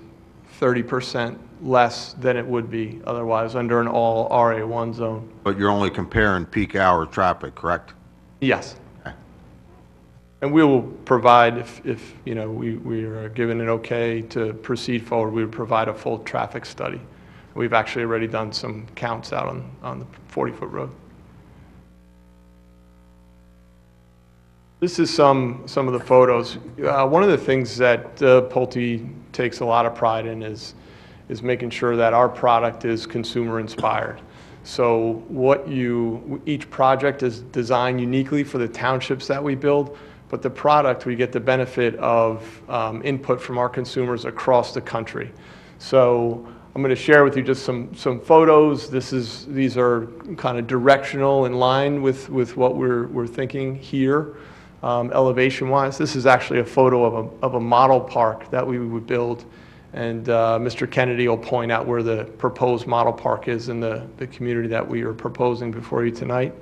30% less than it would be otherwise under an all RA1 zone. But you're only comparing peak hour traffic, correct? Yes. And we will provide, if you know, we are given an okay to proceed forward, we would provide a full traffic study. We've actually already done some counts out on the 40-foot road. This is some of the photos. One of the things that Pulte takes a lot of pride in is making sure that our product is consumer inspired. So each project is designed uniquely for the townships that we build, but the product, we get the benefit of input from our consumers across the country. So I'm going to share with you just some photos. These are kind of directional in line with what we're thinking here, elevation-wise. This is actually a photo of a model park that we would build, and Mr. Kennedy will point out where the proposed model park is in the community that we are proposing before you tonight.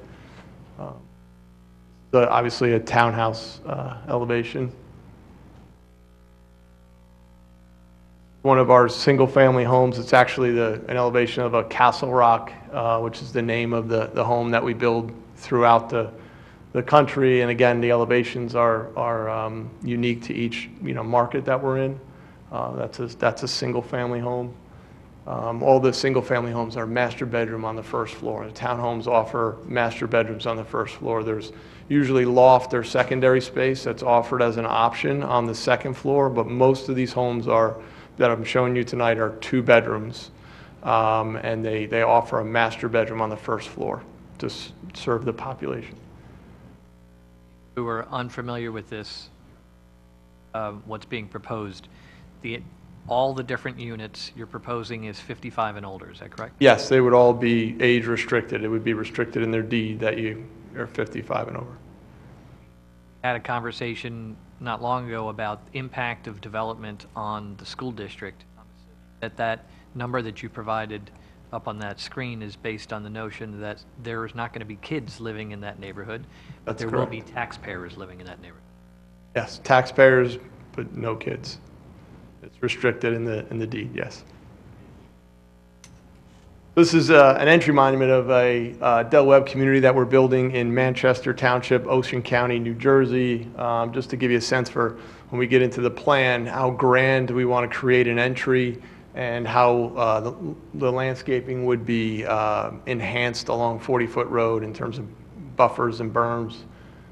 Obviously a townhouse elevation. One of our single-family homes, it's actually an elevation of a Castle Rock, which is the name of the home that we build throughout the country. And again, the elevations are unique to each market that we're in. That's a single-family home. All the single-family homes are master bedroom on the first floor. The townhomes offer master bedrooms on the first floor. There's usually loft or secondary space that's offered as an option on the second floor, but most of these homes that I'm showing you tonight are 2 bedrooms, and they offer a master bedroom on the first floor to serve the population. Who are unfamiliar with this, what's being proposed, all the different units you're proposing is 55 and older, is that correct? Yes, they would all be age restricted. It would be restricted in their deed that you are 55 and over. had a conversation not long ago about impact of development on the school district. That number that you provided up on that screen is based on the notion that there is not going to be kids living in that neighborhood, but there will be taxpayers living in that neighborhood. Yes, taxpayers, but no kids. It's restricted in the deed, yes. This is an entry monument of a Del Webb community that we're building in Manchester Township, Ocean County, New Jersey. Just to give you a sense for when we get into the plan, how grand we want to create an entry and how the landscaping would be enhanced along 40-foot road in terms of buffers and berms,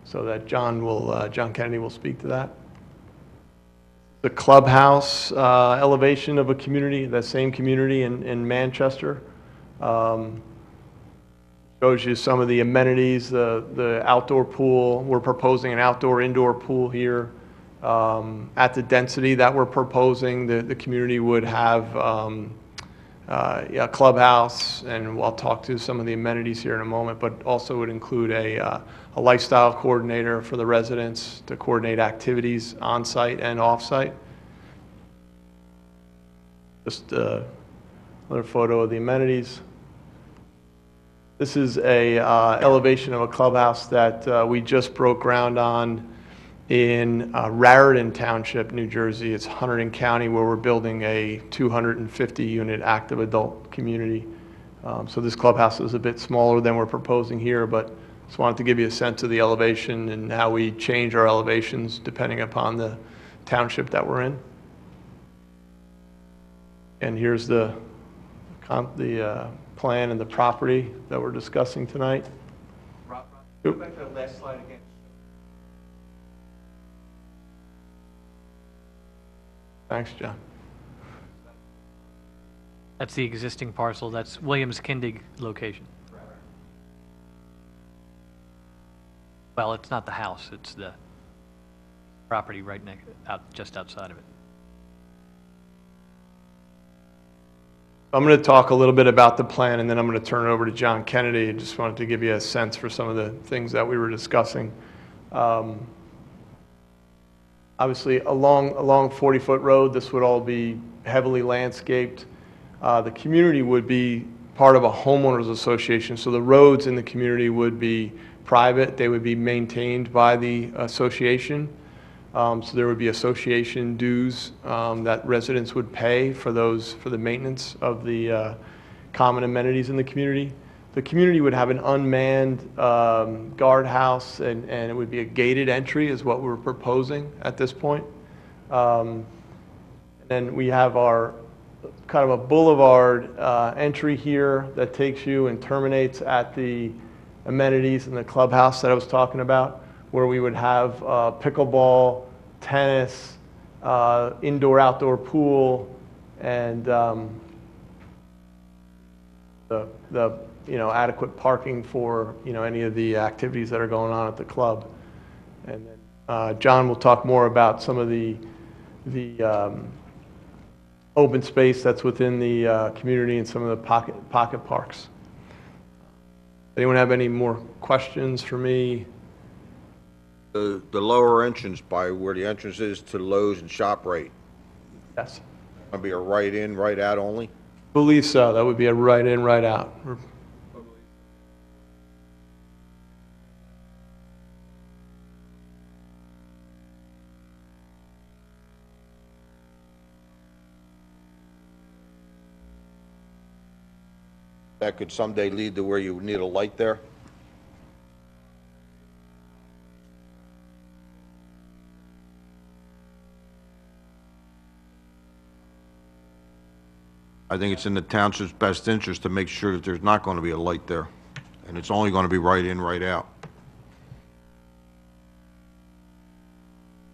so that John Kennedy will speak to that. The clubhouse elevation of a community, that same community in Manchester. Shows you some of the amenities, the outdoor pool. We're proposing an outdoor-indoor pool here. At the density that we're proposing, the community would have a clubhouse, and I'll talk to some of the amenities here in a moment, but also would include a lifestyle coordinator for the residents to coordinate activities on-site and off-site. Just another photo of the amenities. This is a elevation of a clubhouse that we just broke ground on in Raritan Township, New Jersey. It's Hunterdon County, where we're building a 250-unit active adult community. So this clubhouse is a bit smaller than we're proposing here, but just wanted to give you a sense of the elevation and how we change our elevations depending upon the township that we're in. And here's the plan and the property that we're discussing tonight. Rob, go back to the last slide again. Thanks, John. That's the existing parcel. That's Williams Kindig location. Well, it's not the house. It's the property right next, just outside of it. I'm going to talk a little bit about the plan, and then I'm going to turn it over to John Kennedy. I just wanted to give you a sense for some of the things that we were discussing. Obviously, along 40-foot road, this would all be heavily landscaped. The community would be part of a homeowners association, so the roads in the community would be private. They would be maintained by the association. So there would be association dues that residents would pay for the maintenance of the common amenities in the community. The community would have an unmanned guardhouse, and it would be a gated entry is what we're proposing at this point. And then we have our kind of a boulevard entry here that takes you and terminates at the amenities in the clubhouse that I was talking about, where we would have pickleball, tennis, indoor-outdoor pool, and the adequate parking for any of the activities that are going on at the club. And then John will talk more about some of the open space that's within the community and some of the pocket parks. Anyone have any more questions for me? The lower entrance by where the entrance is to Lowe's and ShopRite, Yes. gonna be a right in, right out only? Believe so. That would be a right in, right out. That could someday lead to where you need a light there? I think it's in the township's best interest to make sure that there's not going to be a light there, and it's only going to be right in, right out.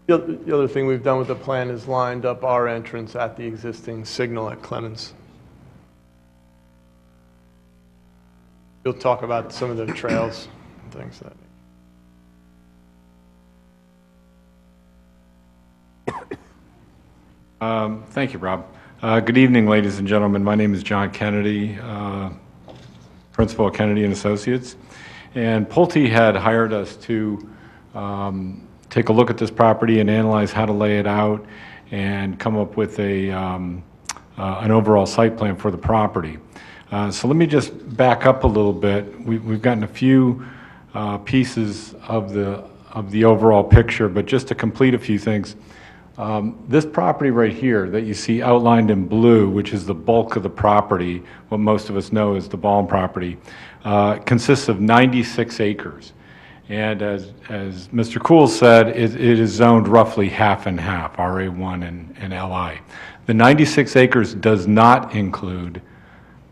The other thing we've done with the plan is lined up our entrance at the existing signal at Clemens. You'll talk about some of the trails and things that. Thank you, Rob. Good evening, ladies and gentlemen. My name is John Kennedy, principal at Kennedy and Associates. And Pulte had hired us to take a look at this property and analyze how to lay it out and come up with an overall site plan for the property. So let me just back up a little bit. We've gotten a few pieces of the overall picture, but just to complete a few things, this property right here that you see outlined in blue, which is the bulk of the property, what most of us know is the Ballin property, consists of 96 acres. And as Mr. Cool said, it is zoned roughly half and half, RA1 and LI. The 96 acres does not include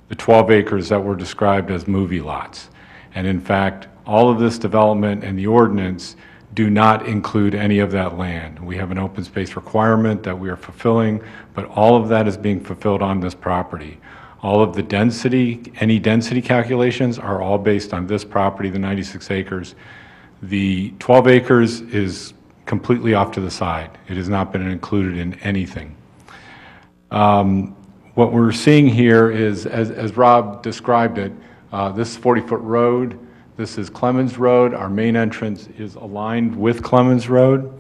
the 12 acres that were described as movie lots. And in fact, all of this development and the ordinance do not include any of that land. We have an open space requirement that we are fulfilling, but all of that is being fulfilled on this property. All of the density, any density calculations are all based on this property, the 96 acres. The 12 acres is completely off to the side. It has not been included in anything. What we're seeing here is, as Rob described it, this is 40-foot road. This is Clemens Road. Our main entrance is aligned with Clemens Road.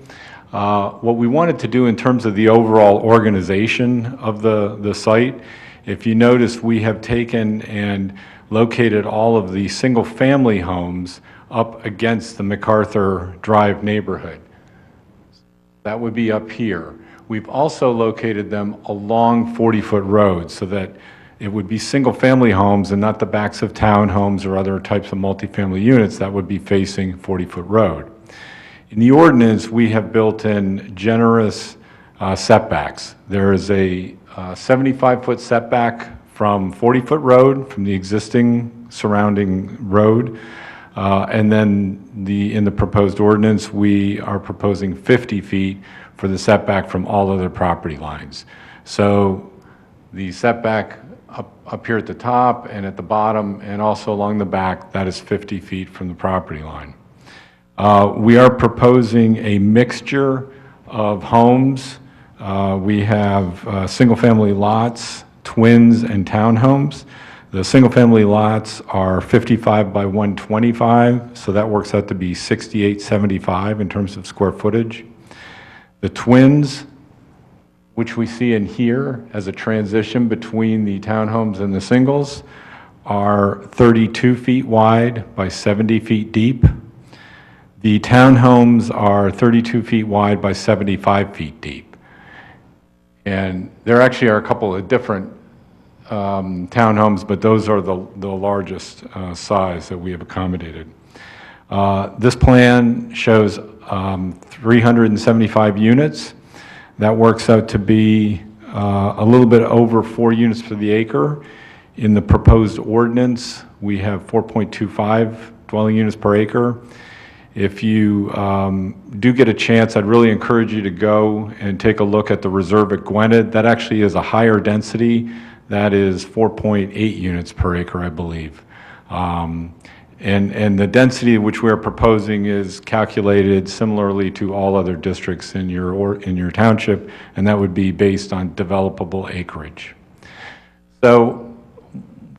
What we wanted to do in terms of the overall organization of the site, if you notice, we have taken and located all of the single-family homes up against the MacArthur Drive neighborhood. That would be up here. We've also located them along 40-foot roads so that it would be single-family homes and not the backs of townhomes or other types of multifamily units that would be facing 40-foot road. In the ordinance, we have built in generous setbacks. There is a 75-foot setback from 40-foot road, from the existing surrounding road, and then in the proposed ordinance, we are proposing 50 feet for the setback from all other property lines. So the setback up here at the top and at the bottom and also along the back, that is 50 feet from the property line. We are proposing a mixture of homes. We have single-family lots, twins, and townhomes. The single-family lots are 55 by 125, so that works out to be 6875 in terms of square footage. The twins, which we see in here as a transition between the townhomes and the singles, are 32 feet wide by 70 feet deep. The townhomes are 32 feet wide by 75 feet deep. And there actually are a couple of different townhomes, but those are the largest size that we have accommodated. This plan shows 375 units. That works out to be a little bit over 4 units per the acre. In the proposed ordinance, we have 4.25 dwelling units per acre. If you do get a chance, I'd really encourage you to go and take a look at the reserve at Gwynedd. That actually is a higher density. That is 4.8 units per acre, I believe. And the density which we're proposing is calculated similarly to all other districts in your township, and that would be based on developable acreage. So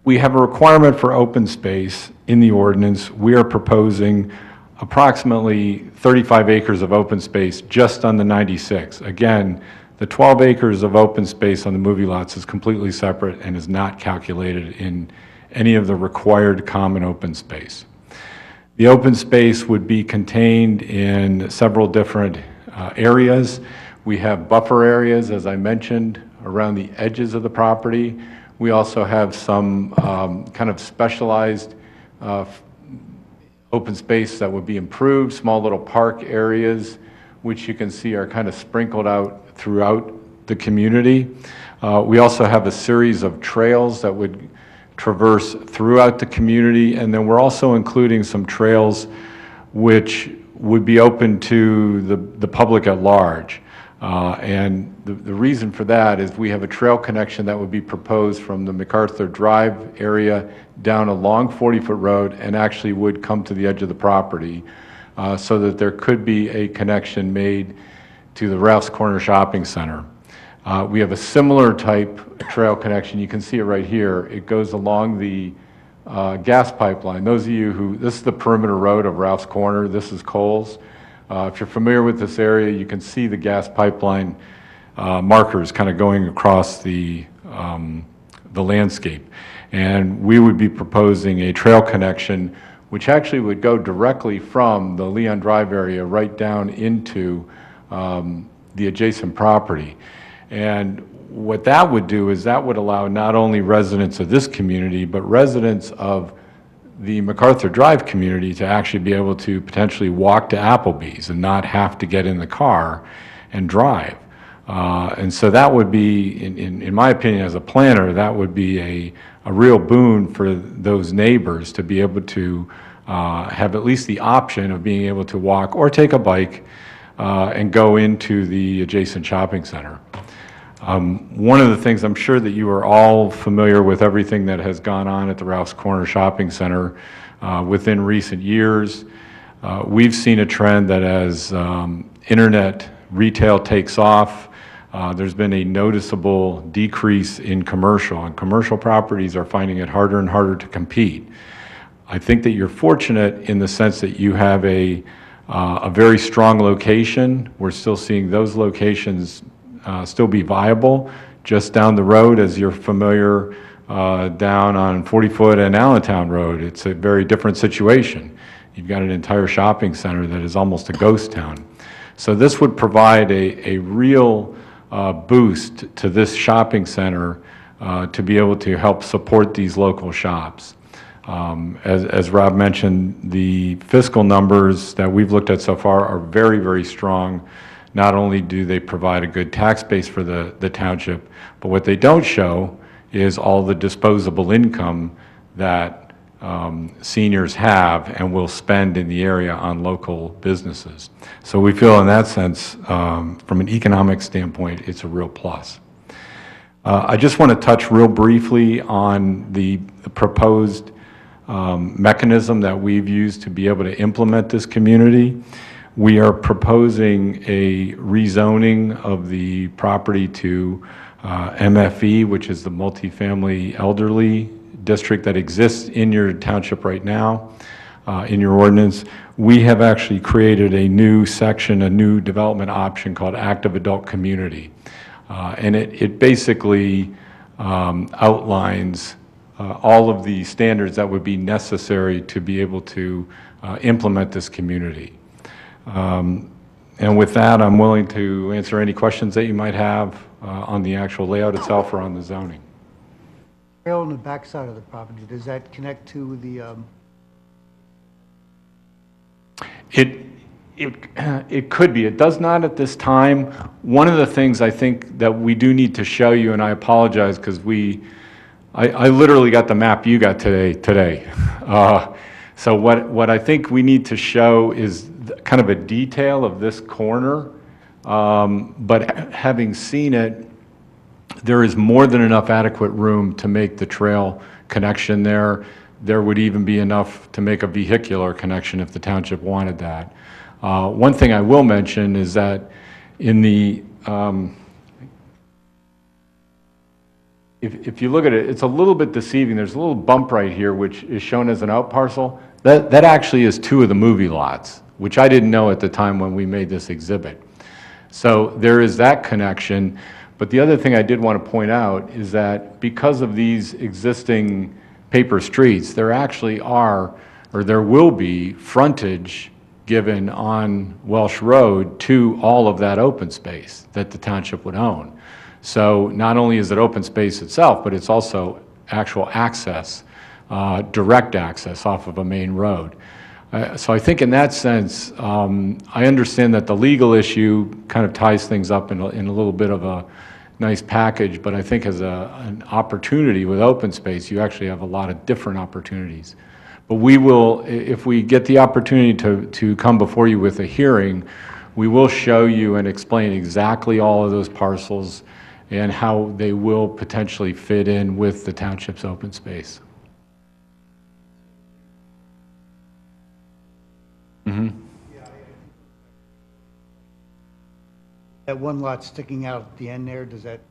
we have a requirement for open space in the ordinance. We are proposing approximately 35 acres of open space just on the 96. Again, the 12 acres of open space on the movie lots is completely separate and is not calculated in any of the required common open space. The open space would be contained in several different areas. We have buffer areas, as I mentioned, around the edges of the property. We also have some kind of specialized open space that would be improved, small little park areas, which you can see are kind of sprinkled out throughout the community. We also have a series of trails that would traverse throughout the community, and then we're also including some trails which would be open to the public at large. And the reason for that is we have a trail connection that would be proposed from the MacArthur Drive area down a long 40-foot road and actually would come to the edge of the property so that there could be a connection made to the Ralph's Corner Shopping Center. We have a similar type trail connection. You can see it right here. It goes along the gas pipeline. Those of you this is the perimeter road of Ralph's Corner. This is Coles. If you're familiar with this area, you can see the gas pipeline markers kind of going across the landscape. And we would be proposing a trail connection which actually would go directly from the Leon Drive area right down into the adjacent property. And what that would do is that would allow not only residents of this community, but residents of the MacArthur Drive community to actually be able to potentially walk to Applebee's and not have to get in the car and drive. And so that would be, in my opinion as a planner, that would be a real boon for those neighbors to be able to have at least the option of being able to walk or take a bike and go into the adjacent shopping center. One of the things, I'm sure that you are all familiar with everything that has gone on at the Ralph's Corner Shopping Center within recent years. We've seen a trend that as internet retail takes off, there's been a noticeable decrease in commercial, and commercial properties are finding it harder and harder to compete. I think that you're fortunate in the sense that you have a very strong location. We're still seeing those locations still be viable. Just down the road, as you're familiar, down on 40-foot and Allentown Road, it's a very different situation. You've got an entire shopping center that is almost a ghost town. So this would provide a real boost to this shopping center to be able to help support these local shops. As Rob mentioned, the fiscal numbers that we've looked at so far are very, very strong. Not only do they provide a good tax base for the township, but what they don't show is all the disposable income that seniors have and will spend in the area on local businesses. So we feel in that sense, from an economic standpoint, it's a real plus. I just want to touch real briefly on the proposed mechanism that we've used to be able to implement this community. We are proposing a rezoning of the property to MFE, which is the multifamily elderly district that exists in your township right now, in your ordinance. We have actually created a new section, a new development option called active adult community. And it basically outlines all of the standards that would be necessary to be able to implement this community. And with that, I'm willing to answer any questions that you might have on the actual layout itself or on the zoning. Trail on the backside of the property, does that connect to the? It could be. It does not at this time. One of the things I think that we do need to show you, and I apologize because I literally got the map you got today. So what I think we need to show is kind of a detail of this corner, but having seen it, there is more than enough adequate room to make the trail connection there. There would even be enough to make a vehicular connection if the township wanted that. One thing I will mention is that in the, if you look at it, it's a little bit deceiving. There's a little bump right here which is shown as an out parcel. That actually is two of the movie lots, which I didn't know at the time when we made this exhibit. So there is that connection. But the other thing I did want to point out is that because of these existing paper streets, there actually are, or there will be, frontage given on Welsh Road to all of that open space that the township would own. So not only is it open space itself, but it's also actual access, direct access off of a main road. So I think in that sense, I understand that the legal issue kind of ties things up in a little bit of a nice package, but I think as an opportunity with open space, you actually have a lot of different opportunities. But we will, if we get the opportunity to come before you with a hearing, we will show you and explain exactly all of those parcels and how they will potentially fit in with the township's open space. Mm-hmm. That one lot sticking out at the end there, does that,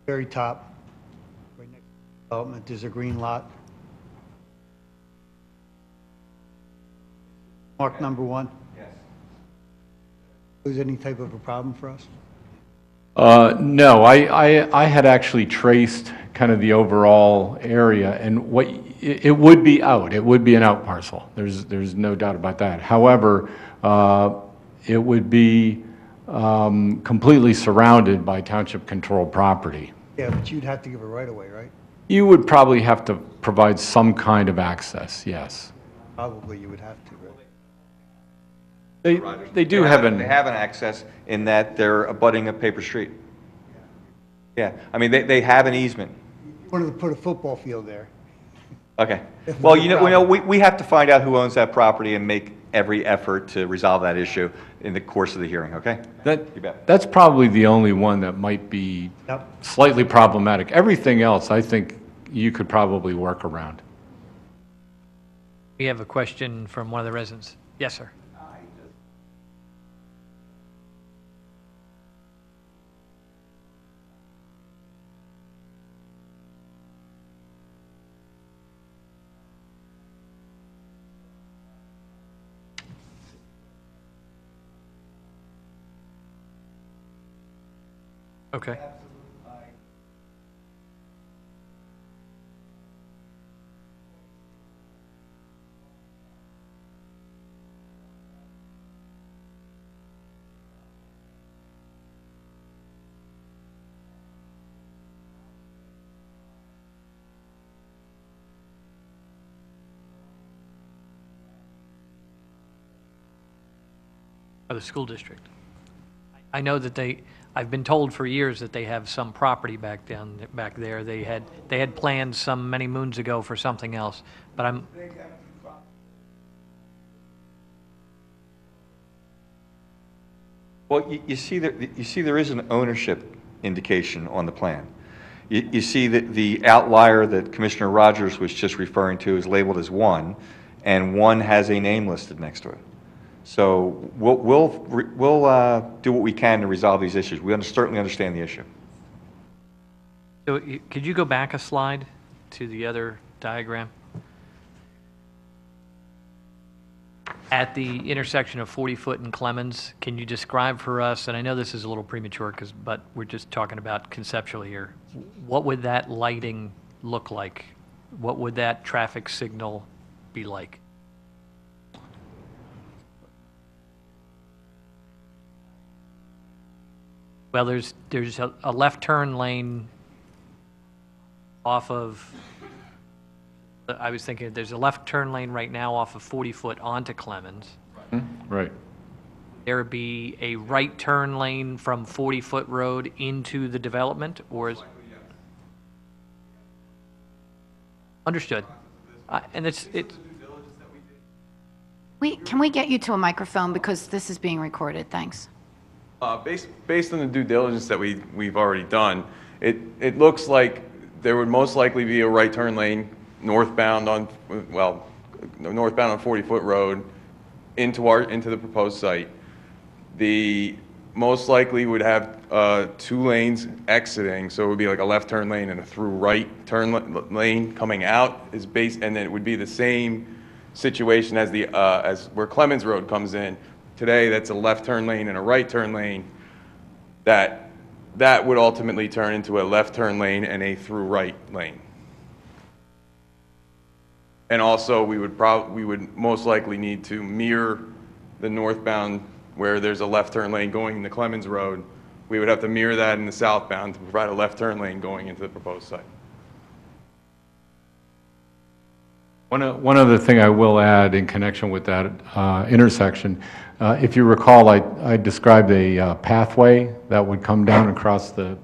very top, right next to the development, there's a green lot? Mark number one? Yes. pose any type of a problem for us? No, I had actually traced kind of the overall area, and it would be out. It would be an out parcel. There's no doubt about that. However, it would be completely surrounded by township-controlled property. Yeah, but you'd have to give a right-of-way, right? You would probably have to provide some kind of access, yes. Probably you would have to, right? They do have They have an access in that they're abutting a paper street. Yeah, I mean, they have an easement. Wanted to put a football field there. Okay. Well, we have to find out who owns that property and make every effort to resolve that issue in the course of the hearing, okay? You bet. That's probably the only one that might be slightly problematic. Everything else, I think you could probably work around. We have a question from one of the residents. Yes, sir. Okay. Of the school district. I know that I've been told for years that they have some property back there. They had plans some many moons ago for something else, but I'm. Well, you see there is an ownership indication on the plan. You see that the outlier that Commissioner Rogers was just referring to is labeled as 1, and 1 has a name listed next to it. So we'll do what we can to resolve these issues. We certainly understand the issue. So could you go back a slide to the other diagram? At the intersection of 40-foot and Clemens, can you describe for us, and I know this is a little premature, but we're just talking about conceptually here, what would that lighting look like? What would that traffic signal be like? Well, there's a left turn lane off of, I was thinking there's a left turn lane right now off of 40-foot onto Clemens. Right. There would be a right turn lane from 40-foot road into the development, or is? Understood. And Can we get you to a microphone because this is being recorded? Thanks. Based on the due diligence that we've already done, it looks like there would most likely be a right turn lane northbound on 40-foot road into the proposed site. The most likely would have 2 lanes exiting, so it would be like a left turn lane and a through right turn lane coming out and then it would be the same situation as as where Clemens Road comes in. Today, that's a left turn lane and a right turn lane. That would ultimately turn into a left turn lane and a through right lane. And also, we would most likely need to mirror the northbound where there's a left turn lane going into Clemens Road. We would have to mirror that in the southbound to provide a left turn lane going into the proposed site. One other thing I will add in connection with that intersection, if you recall, I described a pathway that would come down across the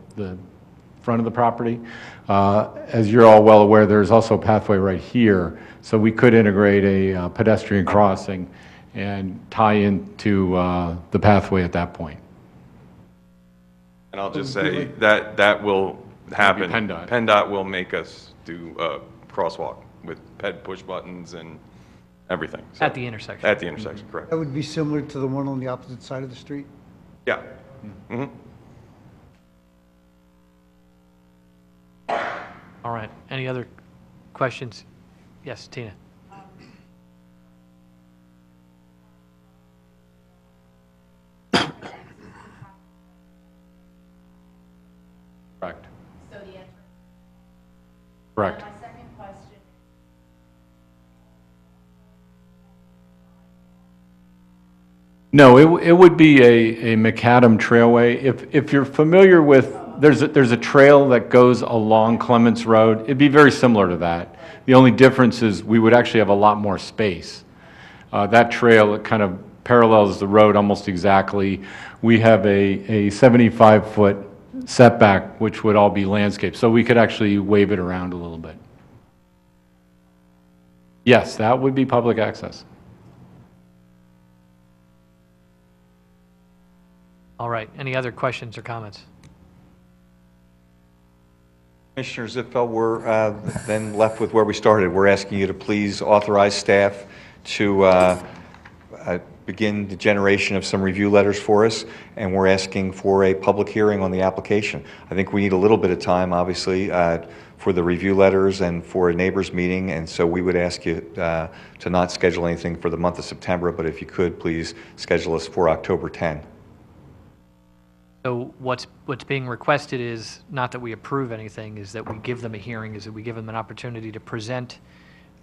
front of the property. As you're all well aware, there's also a pathway right here, so we could integrate a pedestrian crossing and tie into the pathway at that point. And I'll just say that will happen. PennDOT. PennDOT will make us do a crosswalk with PED push buttons and everything. So, at the intersection. At the intersection, correct. That would be similar to the one on the opposite side of the street? Yeah. Mm-hmm. All right. Any other questions? Yes, Tina. No, it would be a macadam trailway. If you're familiar with, there's a trail that goes along Clements Road. It'd be very similar to that. The only difference is we would actually have a lot more space. That trail, it kind of parallels the road almost exactly. We have a 75-foot setback, which would all be landscape. So we could actually wave it around a little bit. Yes, that would be public access. All right, any other questions or comments? Commissioner Zipfel, we're then left with where we started. We're asking you to please authorize staff to begin the generation of some review letters for us, and we're asking for a public hearing on the application. I think we need a little bit of time, obviously, for the review letters and for a neighbors meeting, and so we would ask you to not schedule anything for the month of September, but if you could, please schedule us for October 10. So what's being requested is not that we approve anything, is that we give them a hearing, is that we give them an opportunity to present,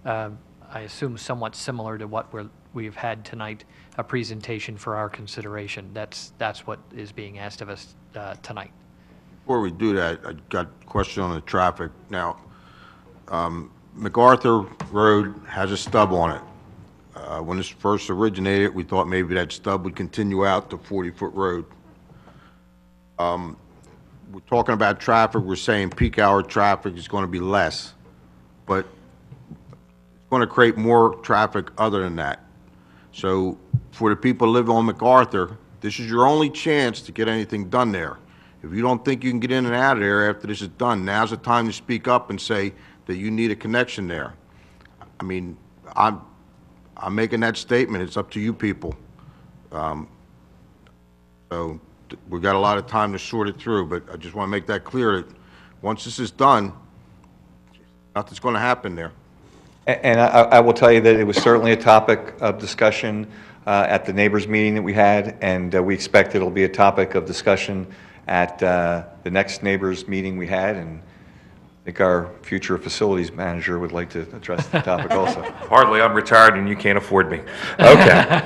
I assume somewhat similar to what we've had tonight, a presentation for our consideration. That's what is being asked of us tonight. Before we do that, I got a question on the traffic. Now, MacArthur Road has a stub on it. When this first originated, we thought maybe that stub would continue out to 40-foot road. We're talking about traffic, we're saying peak hour traffic is going to be less, but it's going to create more traffic other than that. So for the people who live on MacArthur, this is your only chance to get anything done there. If you don't think you can get in and out of there after this is done, now's the time to speak up and say that you need a connection there. I mean, I'm making that statement. It's up to you people. So we've got a lot of time to sort it through, but I just want to make that clear that once this is done, nothing's going to happen there. And I will tell you that it was certainly a topic of discussion at the neighbors meeting that we had, and we expect it'll be a topic of discussion at the next neighbors meeting we had, and I think our future facilities manager would like to address the topic also. Hardly, I'm retired and you can't afford me. Okay.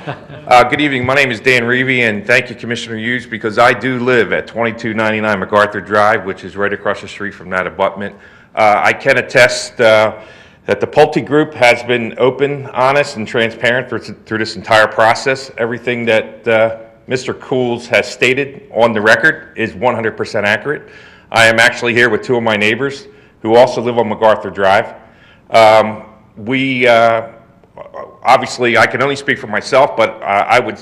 Good evening, my name is Dan Reevy, and thank you, Commissioner Hughes, because I do live at 2299 MacArthur Drive, which is right across the street from that abutment. I can attest that the Pulte Group has been open, honest, and transparent through this entire process. Everything that Mr. Cools has stated on the record is 100% accurate. I am actually here with two of my neighbors who also live on MacArthur Drive. Obviously, I can only speak for myself, but I would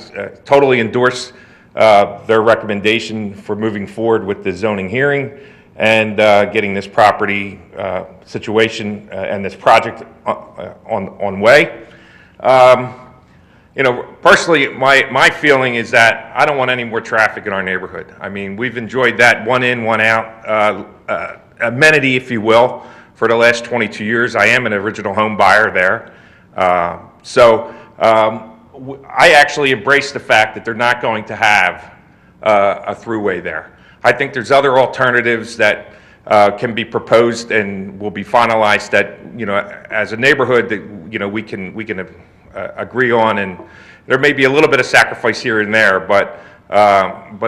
totally endorse their recommendation for moving forward with the zoning hearing and getting this property situation and this project on way. You know, personally, my feeling is that I don't want any more traffic in our neighborhood. I mean, we've enjoyed that one in, one out amenity, if you will, for the last 22 years. I am an original home buyer there. I actually embrace the fact that they're not going to have a throughway there. I think there's other alternatives that can be proposed and will be finalized that, you know, as a neighborhood that, you know, we can agree on, and there may be a little bit of sacrifice here and there, but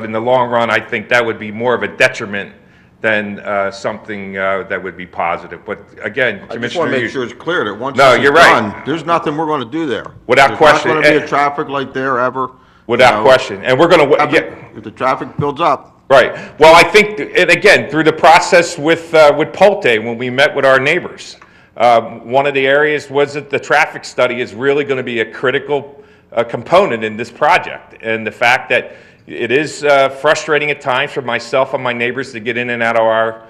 in the long run, I think that would be more of a detriment than something that would be positive. But again, I just want to make sure it's clear that once no, this you're is done, right. there's nothing we're going to do there. Without question. There's not going to be a traffic light there ever. Without question. And we're going to... If the traffic builds up. Right. Well, I think, and again, through the process with Pulte, when we met with our neighbors, one of the areas was that the traffic study is really going to be a critical component in this project. And the fact that it is frustrating at times for myself and my neighbors to get in and out of our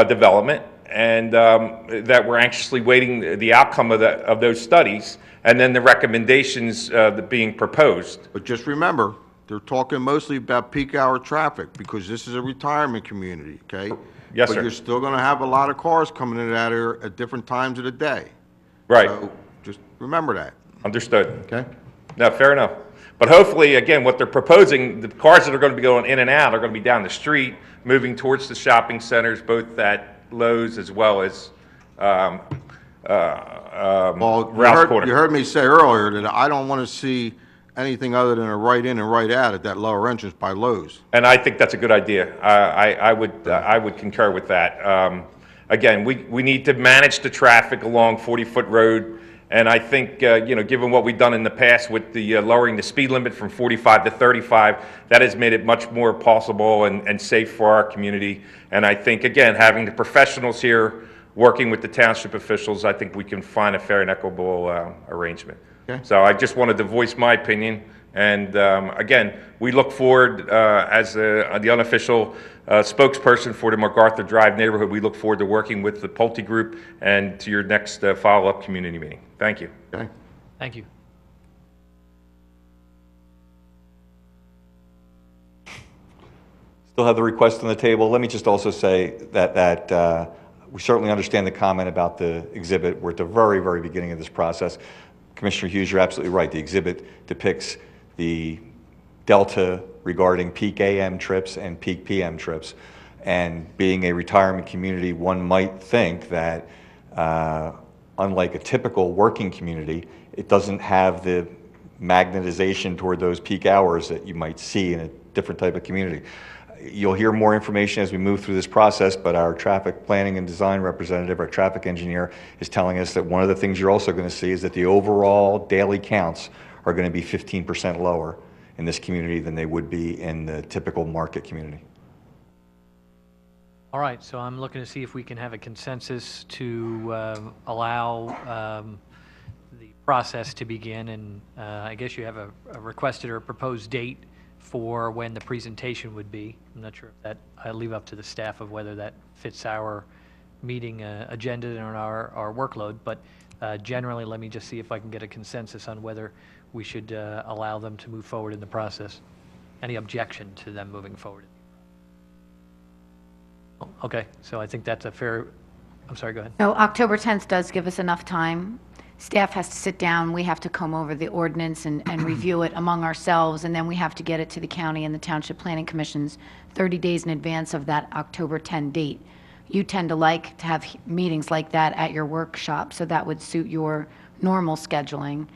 development, and that we're anxiously waiting the outcome of those studies and then the recommendations being proposed. But just remember, they're talking mostly about peak hour traffic because this is a retirement community, okay? Yes, but sir. You're still going to have a lot of cars coming in and out of here at different times of the day. Right. So just remember that. Understood. Okay. No, fair enough. But hopefully, again, what they're proposing, the cars that are going to be going in and out are going to be down the street, moving towards the shopping centers, both at Lowe's as well as Well, Rouse Corner. you heard me say earlier that I don't want to see anything other than a right in and right out at that lower entrance by Lowe's. And I think that's a good idea. I would concur with that. Again, we need to manage the traffic along 40-foot road, and I think, given what we've done in the past with the lowering the speed limit from 45 to 35, that has made it much more possible and safe for our community. And I think, again, having the professionals here working with the township officials, I think we can find a fair and equitable arrangement. Okay. So I just wanted to voice my opinion. And again, we look forward, as the unofficial spokesperson for the MacArthur Drive neighborhood, we look forward to working with the Pulte Group and to your next follow-up community meeting. Thank you. Okay. Thank you. Still have the request on the table. Let me just also say that we certainly understand the comment about the exhibit. We're at the very, very beginning of this process. Commissioner Hughes, you're absolutely right. The exhibit depicts the delta regarding peak AM trips and peak PM trips. And being a retirement community, one might think that unlike a typical working community, it doesn't have the magnetization toward those peak hours that you might see in a different type of community. You'll hear more information as we move through this process, but our traffic planning and design representative, our traffic engineer, is telling us that one of the things you're also going to see is that the overall daily counts are going to be 15% lower in this community than they would be in the typical market community. All right, so I'm looking to see if we can have a consensus to allow the process to begin, and I guess you have a requested or a proposed date for when the presentation would be. I'm not sure if that, I leave up to the staff of whether that fits our meeting agenda and our workload, but generally, let me just see if I can get a consensus on whether we should allow them to move forward in the process. Any objection to them moving forward? Okay, so I think that's a fair, I'm sorry, go ahead. No, October 10th does give us enough time. Staff has to sit down, we have to comb over the ordinance and review it among ourselves, and then we have to get it to the county and the Township Planning Commissions 30 days in advance of that October 10 date. You tend to like to have meetings like that at your workshop, so that would suit your normal scheduling.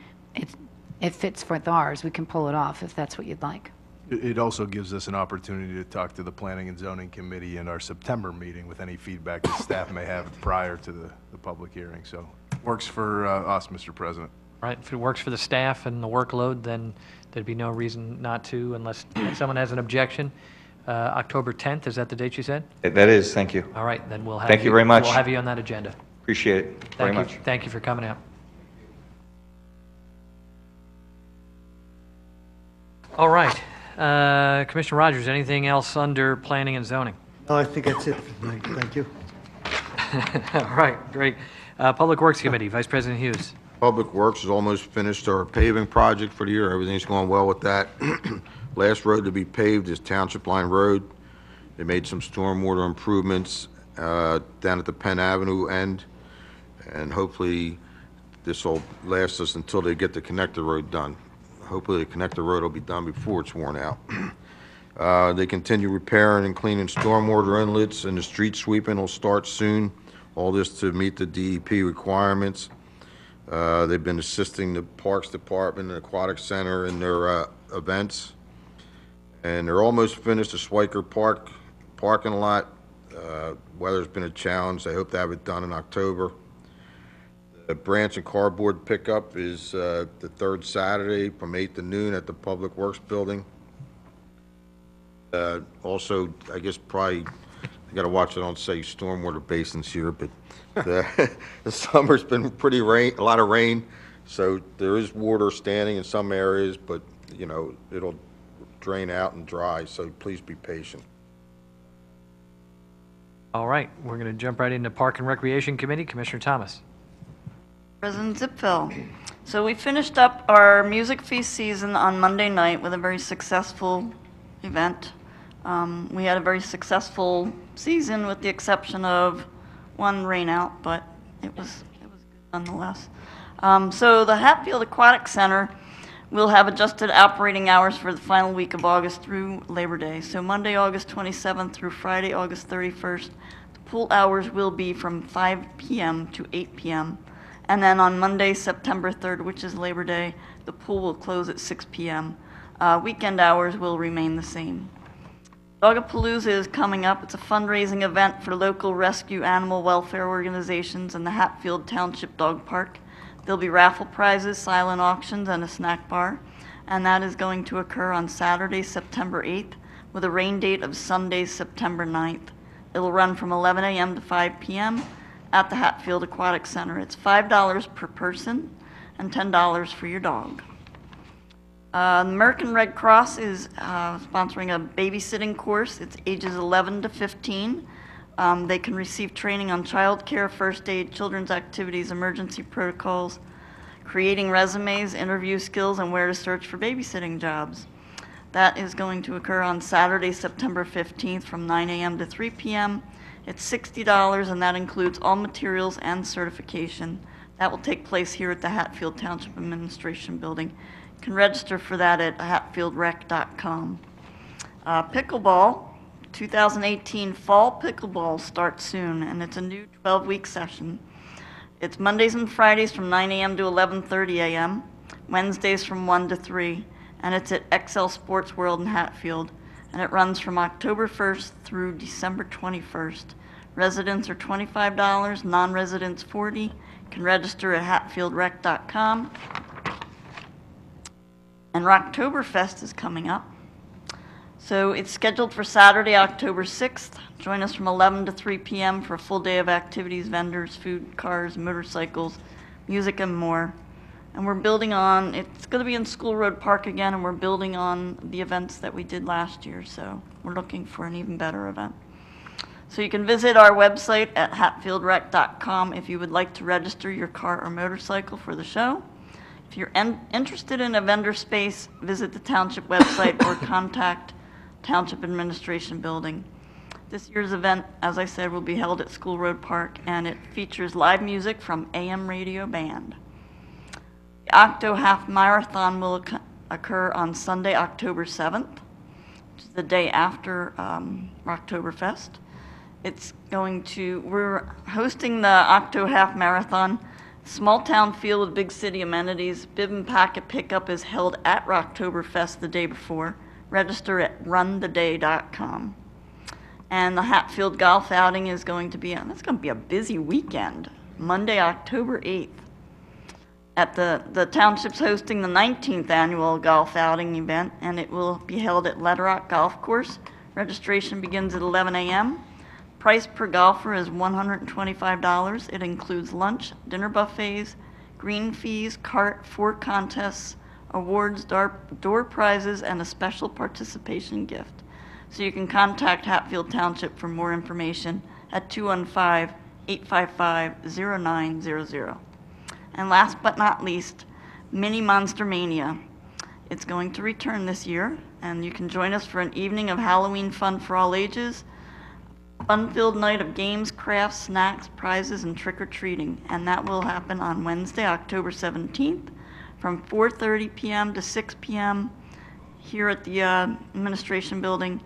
It fits with ours. We can pull it off if that's what you'd like. It also gives us an opportunity to talk to the Planning and Zoning Committee in our September meeting with any feedback that staff may have prior to the public hearing. So works for us, Mr. President. Right, if it works for the staff and the workload, then there'd be no reason not to unless someone has an objection. October 10th, is that the date you said? That is, thank you. All right, then we'll have Thank you very much. We'll have you on that agenda. Appreciate it very much. Thank you for coming out. All right. Commissioner Rogers, anything else under planning and zoning? No, I think that's it for tonight. Thank you. All right, great. Public Works Committee, Vice President Hughes. Public Works is almost finished our paving project for the year. Everything's going well with that. Last road to be paved is Township Line Road. They made some stormwater improvements down at the Penn Avenue end, and hopefully this will last us until they get the connector road done. Hopefully the connector road will be done before it's worn out. They continue repairing and cleaning stormwater inlets, and the street sweeping will start soon. All this to meet the DEP requirements. They've been assisting the Parks Department and Aquatic Center in their events. And they're almost finished the Swiker Park parking lot. Weather's been a challenge. They hope to have it done in October. The branch and cardboard pickup is the third Saturday from 8 to noon at the Public Works Building. Also, I guess probably, I got to watch I don't say stormwater basins here, but the summer's been a lot of rain, so there is water standing in some areas, but, you know, it'll drain out and dry, so please be patient. All right, we're going to jump right into Park and Recreation Committee. Commissioner Thomas. President Zipfel. So we finished up our music feast season on Monday night with a very successful event. We had a very successful season with the exception of one rain out, but it was good nonetheless. So the Hatfield Aquatic Center will have adjusted operating hours for the final week of August through Labor Day. So Monday, August 27th through Friday, August 31st, the pool hours will be from 5 p.m. to 8 p.m. And then on Monday, September 3rd, which is Labor Day, the pool will close at 6 p.m. Weekend hours will remain the same. Dogapalooza is coming up. It's a fundraising event for local rescue animal welfare organizations in the Hatfield Township Dog Park. There'll be raffle prizes, silent auctions, and a snack bar. And that is going to occur on Saturday, September 8th, with a rain date of Sunday, September 9th. It'll run from 11 a.m. to 5 p.m. at the Hatfield Aquatic Center. It's $5 per person and $10 for your dog. The American Red Cross is sponsoring a babysitting course. It's ages 11 to 15. They can receive training on child care, first aid, children's activities, emergency protocols, creating resumes, interview skills, and where to search for babysitting jobs. That is going to occur on Saturday, September 15th from 9 a.m. to 3 p.m. It's $60, and that includes all materials and certification. That will take place here at the Hatfield Township Administration Building. You can register for that at hatfieldrec.com. Pickleball, 2018 Fall Pickleball starts soon, and it's a new 12-week session. It's Mondays and Fridays from 9 a.m. to 11:30 a.m., Wednesdays from 1 to 3, and it's at XL Sports World in Hatfield, and it runs from October 1st through December 21st. Residents are $25, non-residents $40. You can register at hatfieldrec.com. And Rocktoberfest is coming up. So it's scheduled for Saturday, October 6th. Join us from 11 to 3 p.m. for a full day of activities, vendors, food, cars, motorcycles, music, and more. And we're building on, it's going to be in School Road Park again, and we're building on the events that we did last year. So we're looking for an even better event. So you can visit our website at hatfieldrec.com if you would like to register your car or motorcycle for the show. If you're interested in a vendor space, visit the Township website or contact Township Administration Building. This year's event, as I said, will be held at School Road Park, and it features live music from AM Radio Band. The Octo Half Marathon will occur on Sunday, October 7th, which is the day after Rocktoberfest. We're hosting the Octo Half Marathon. Small town feel with big city amenities. Bib and packet pickup is held at Rocktoberfest the day before. Register at runtheday.com. And the Hatfield golf outing is going to be, that's going to be a busy weekend. Monday, October 8th. At the township's hosting the 19th annual golf outing event, and it will be held at Letterock Golf Course. Registration begins at 11 a.m. Price per golfer is $125. It includes lunch, dinner buffets, green fees, cart, 4 contests, awards, door prizes, and a special participation gift. So you can contact Hatfield Township for more information at 215-855-0900. And last but not least, Mini Monster Mania. It's going to return this year, and you can join us for an evening of Halloween fun for all ages. Fun-filled night of games, crafts, snacks, prizes, and trick-or-treating. And that will happen on Wednesday, October 17th from 4:30 p.m. to 6 p.m. here at the Administration Building.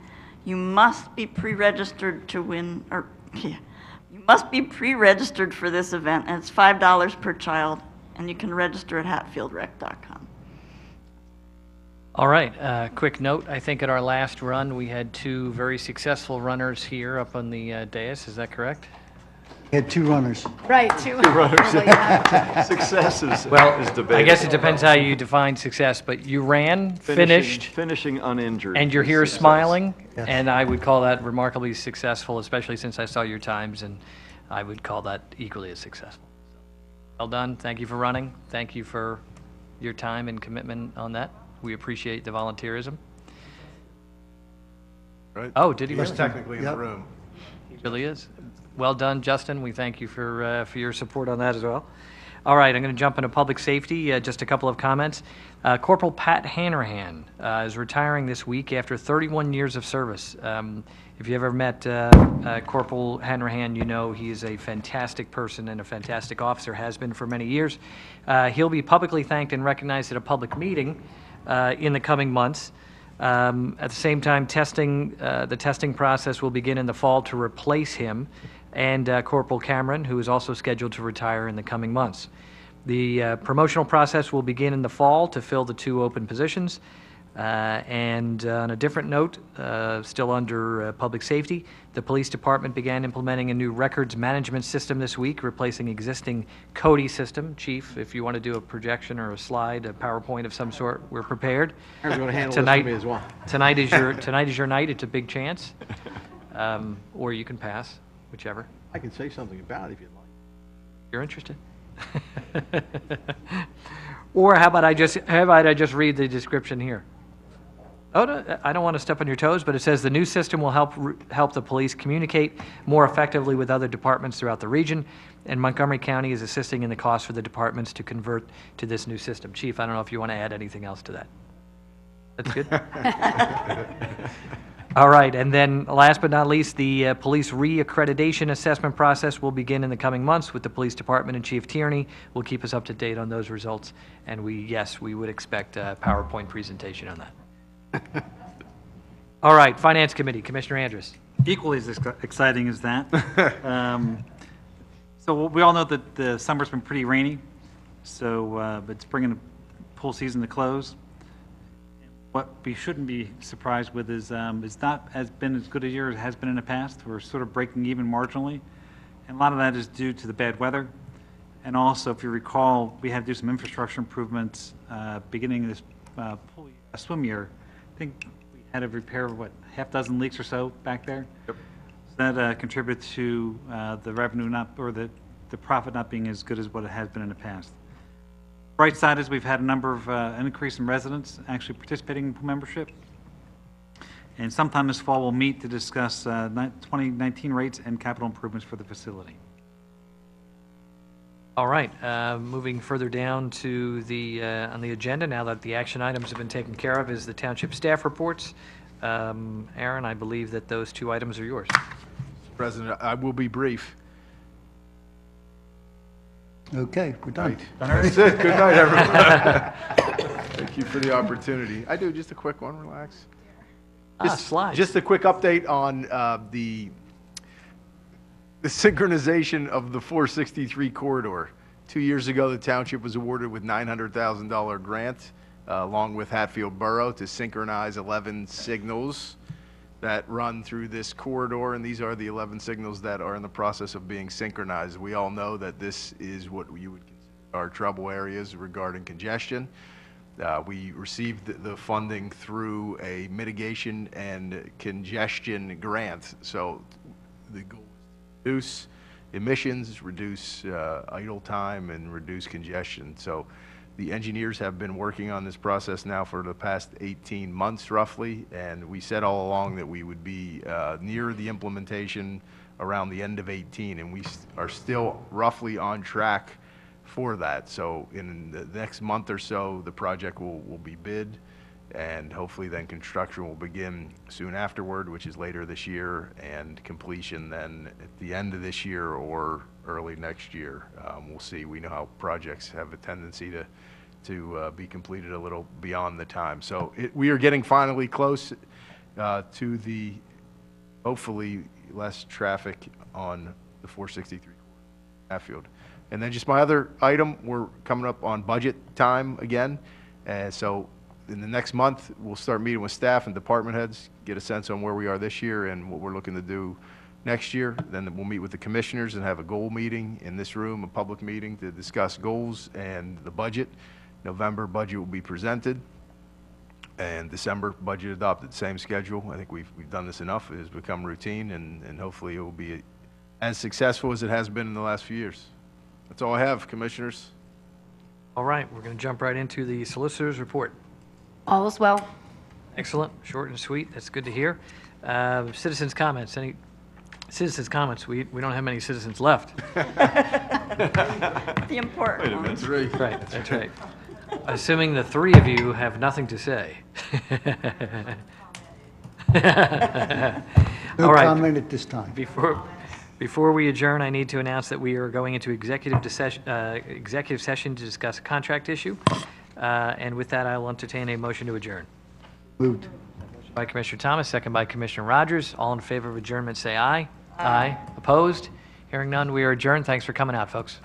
You must be pre-registered to win, you must be pre-registered for this event, and it's $5 per child, and you can register at hatfieldrec.com. All right, quick note, I think at our last run, we had 2 very successful runners here up on the dais, is that correct? We had 2 runners. Right, 2 runners. Success is debatable. I guess it depends how you define success, but you ran, finished. Finishing uninjured. And you're is here success. smiling, Yes. and I would call that remarkably successful, especially since I saw your times, and I would call that equally as successful. Well done, thank you for running, thank you for your time and commitment on that. We appreciate the volunteerism. Right? Oh, did he He was really? technically in the Yep. room. He really is. Well done, Justin. We thank you for your support on that as well. All right, I'm going to jump into public safety. Just a couple of comments. Corporal Pat Hanrahan is retiring this week after 31 years of service. If you ever met Corporal Hanrahan, you know he is a fantastic person and a fantastic officer, has been for many years. He'll be publicly thanked and recognized at a public meeting in the coming months. At the same time, the testing process will begin in the fall to replace him. and Corporal Cameron, who is also scheduled to retire in the coming months. The promotional process will begin in the fall to fill the 2 open positions. And on a different note, still under public safety, the police department began implementing a new records management system this week, replacing existing Cody system. Chief, if you want to do a projection or a slide, a PowerPoint of some sort, we're prepared. I was going to handle this for me as well. Tonight is your night. It's a big chance, or you can pass, whichever. I can say something about it if you'd like. You're interested. Or how about I just read the description here? Oh, no, I don't want to step on your toes, but it says the new system will help the police communicate more effectively with other departments throughout the region, and Montgomery County is assisting in the cost for the departments to convert to this new system. Chief, I don't know if you want to add anything else to that. That's good. All right, and then last but not least, the police re-accreditation assessment process will begin in the coming months with the police department, and Chief Tierney will keep us up to date on those results. And yes, we would expect a PowerPoint presentation on that. All right, Finance Committee, Commissioner Andrus. Equally as exciting as that. So we all know that the summer's been pretty rainy, so it's bringing the pool season to close. What we shouldn't be surprised with is it's not been as good a year as it has been in the past. We're sort of breaking even marginally, and a lot of that is due to the bad weather. And also, if you recall, we had to do some infrastructure improvements beginning this swim year. I think we had to repair, half dozen leaks or so back there? Yep. So that contributed to the revenue the profit not being as good as what it has been in the past. Bright side is we've had a number of an increase in residents actually participating in pool membership. And sometime this fall we'll meet to discuss 2019 rates and capital improvements for the facility. All right, moving further down to on the agenda, now that the action items have been taken care of, is the township staff reports. Aaron, I believe that those 2 items are yours. Mr. President, I will be brief. Okay, we're done. That's it. Good night, everyone. Thank you for the opportunity. I do, just a quick one, relax. Slides. Just a quick update on the synchronization of the 463 corridor. 2 years ago, the township was awarded with $900,000 grant, along with Hatfield Borough, to synchronize 11 signals that run through this corridor, and these are the 11 signals that are in the process of being synchronized. We all know that this is what you would consider our trouble areas regarding congestion. We received the funding through a mitigation and congestion grant. So the goal is to reduce emissions, reduce idle time, and reduce congestion. So the engineers have been working on this process now for the past 18 months roughly, and we said all along that we would be near the implementation around the end of 18, and we are still roughly on track for that. So in the next month or so, the project will be bid, and hopefully then construction will begin soon afterward, which is later this year, and completion then at the end of this year or early next year. We'll see. We know how projects have a tendency to be completed a little beyond the time. So we are getting finally close to the, hopefully, less traffic on the 463 Hatfield. And then just my other item, we're coming up on budget time again. And so in the next month, we'll start meeting with staff and department heads, get a sense on where we are this year and what we're looking to do next year. Then we'll meet with the commissioners and have a goal meeting in this room, a public meeting to discuss goals and the budget. November budget will be presented, and December budget adopted, same schedule. I think we've done this enough. It has become routine, and hopefully it will be as successful as it has been in the last few years. That's all I have, commissioners. All right, we're going to jump right into the solicitor's report. All is well. Excellent, short and sweet. That's good to hear. Citizens' comments. Any citizens' comments? We don't have many citizens left. The important ones. That's right. Right, that's right. Assuming the 3 of you have nothing to say. No All right. comment at this time. Before we adjourn, I need to announce that we are going into executive session to discuss a contract issue. And with that, I will entertain a motion to adjourn. Moved. Motion by Commissioner Thomas, second by Commissioner Rogers. All in favor of adjournment, say aye. Aye. Opposed? Hearing none, we are adjourned. Thanks for coming out, folks.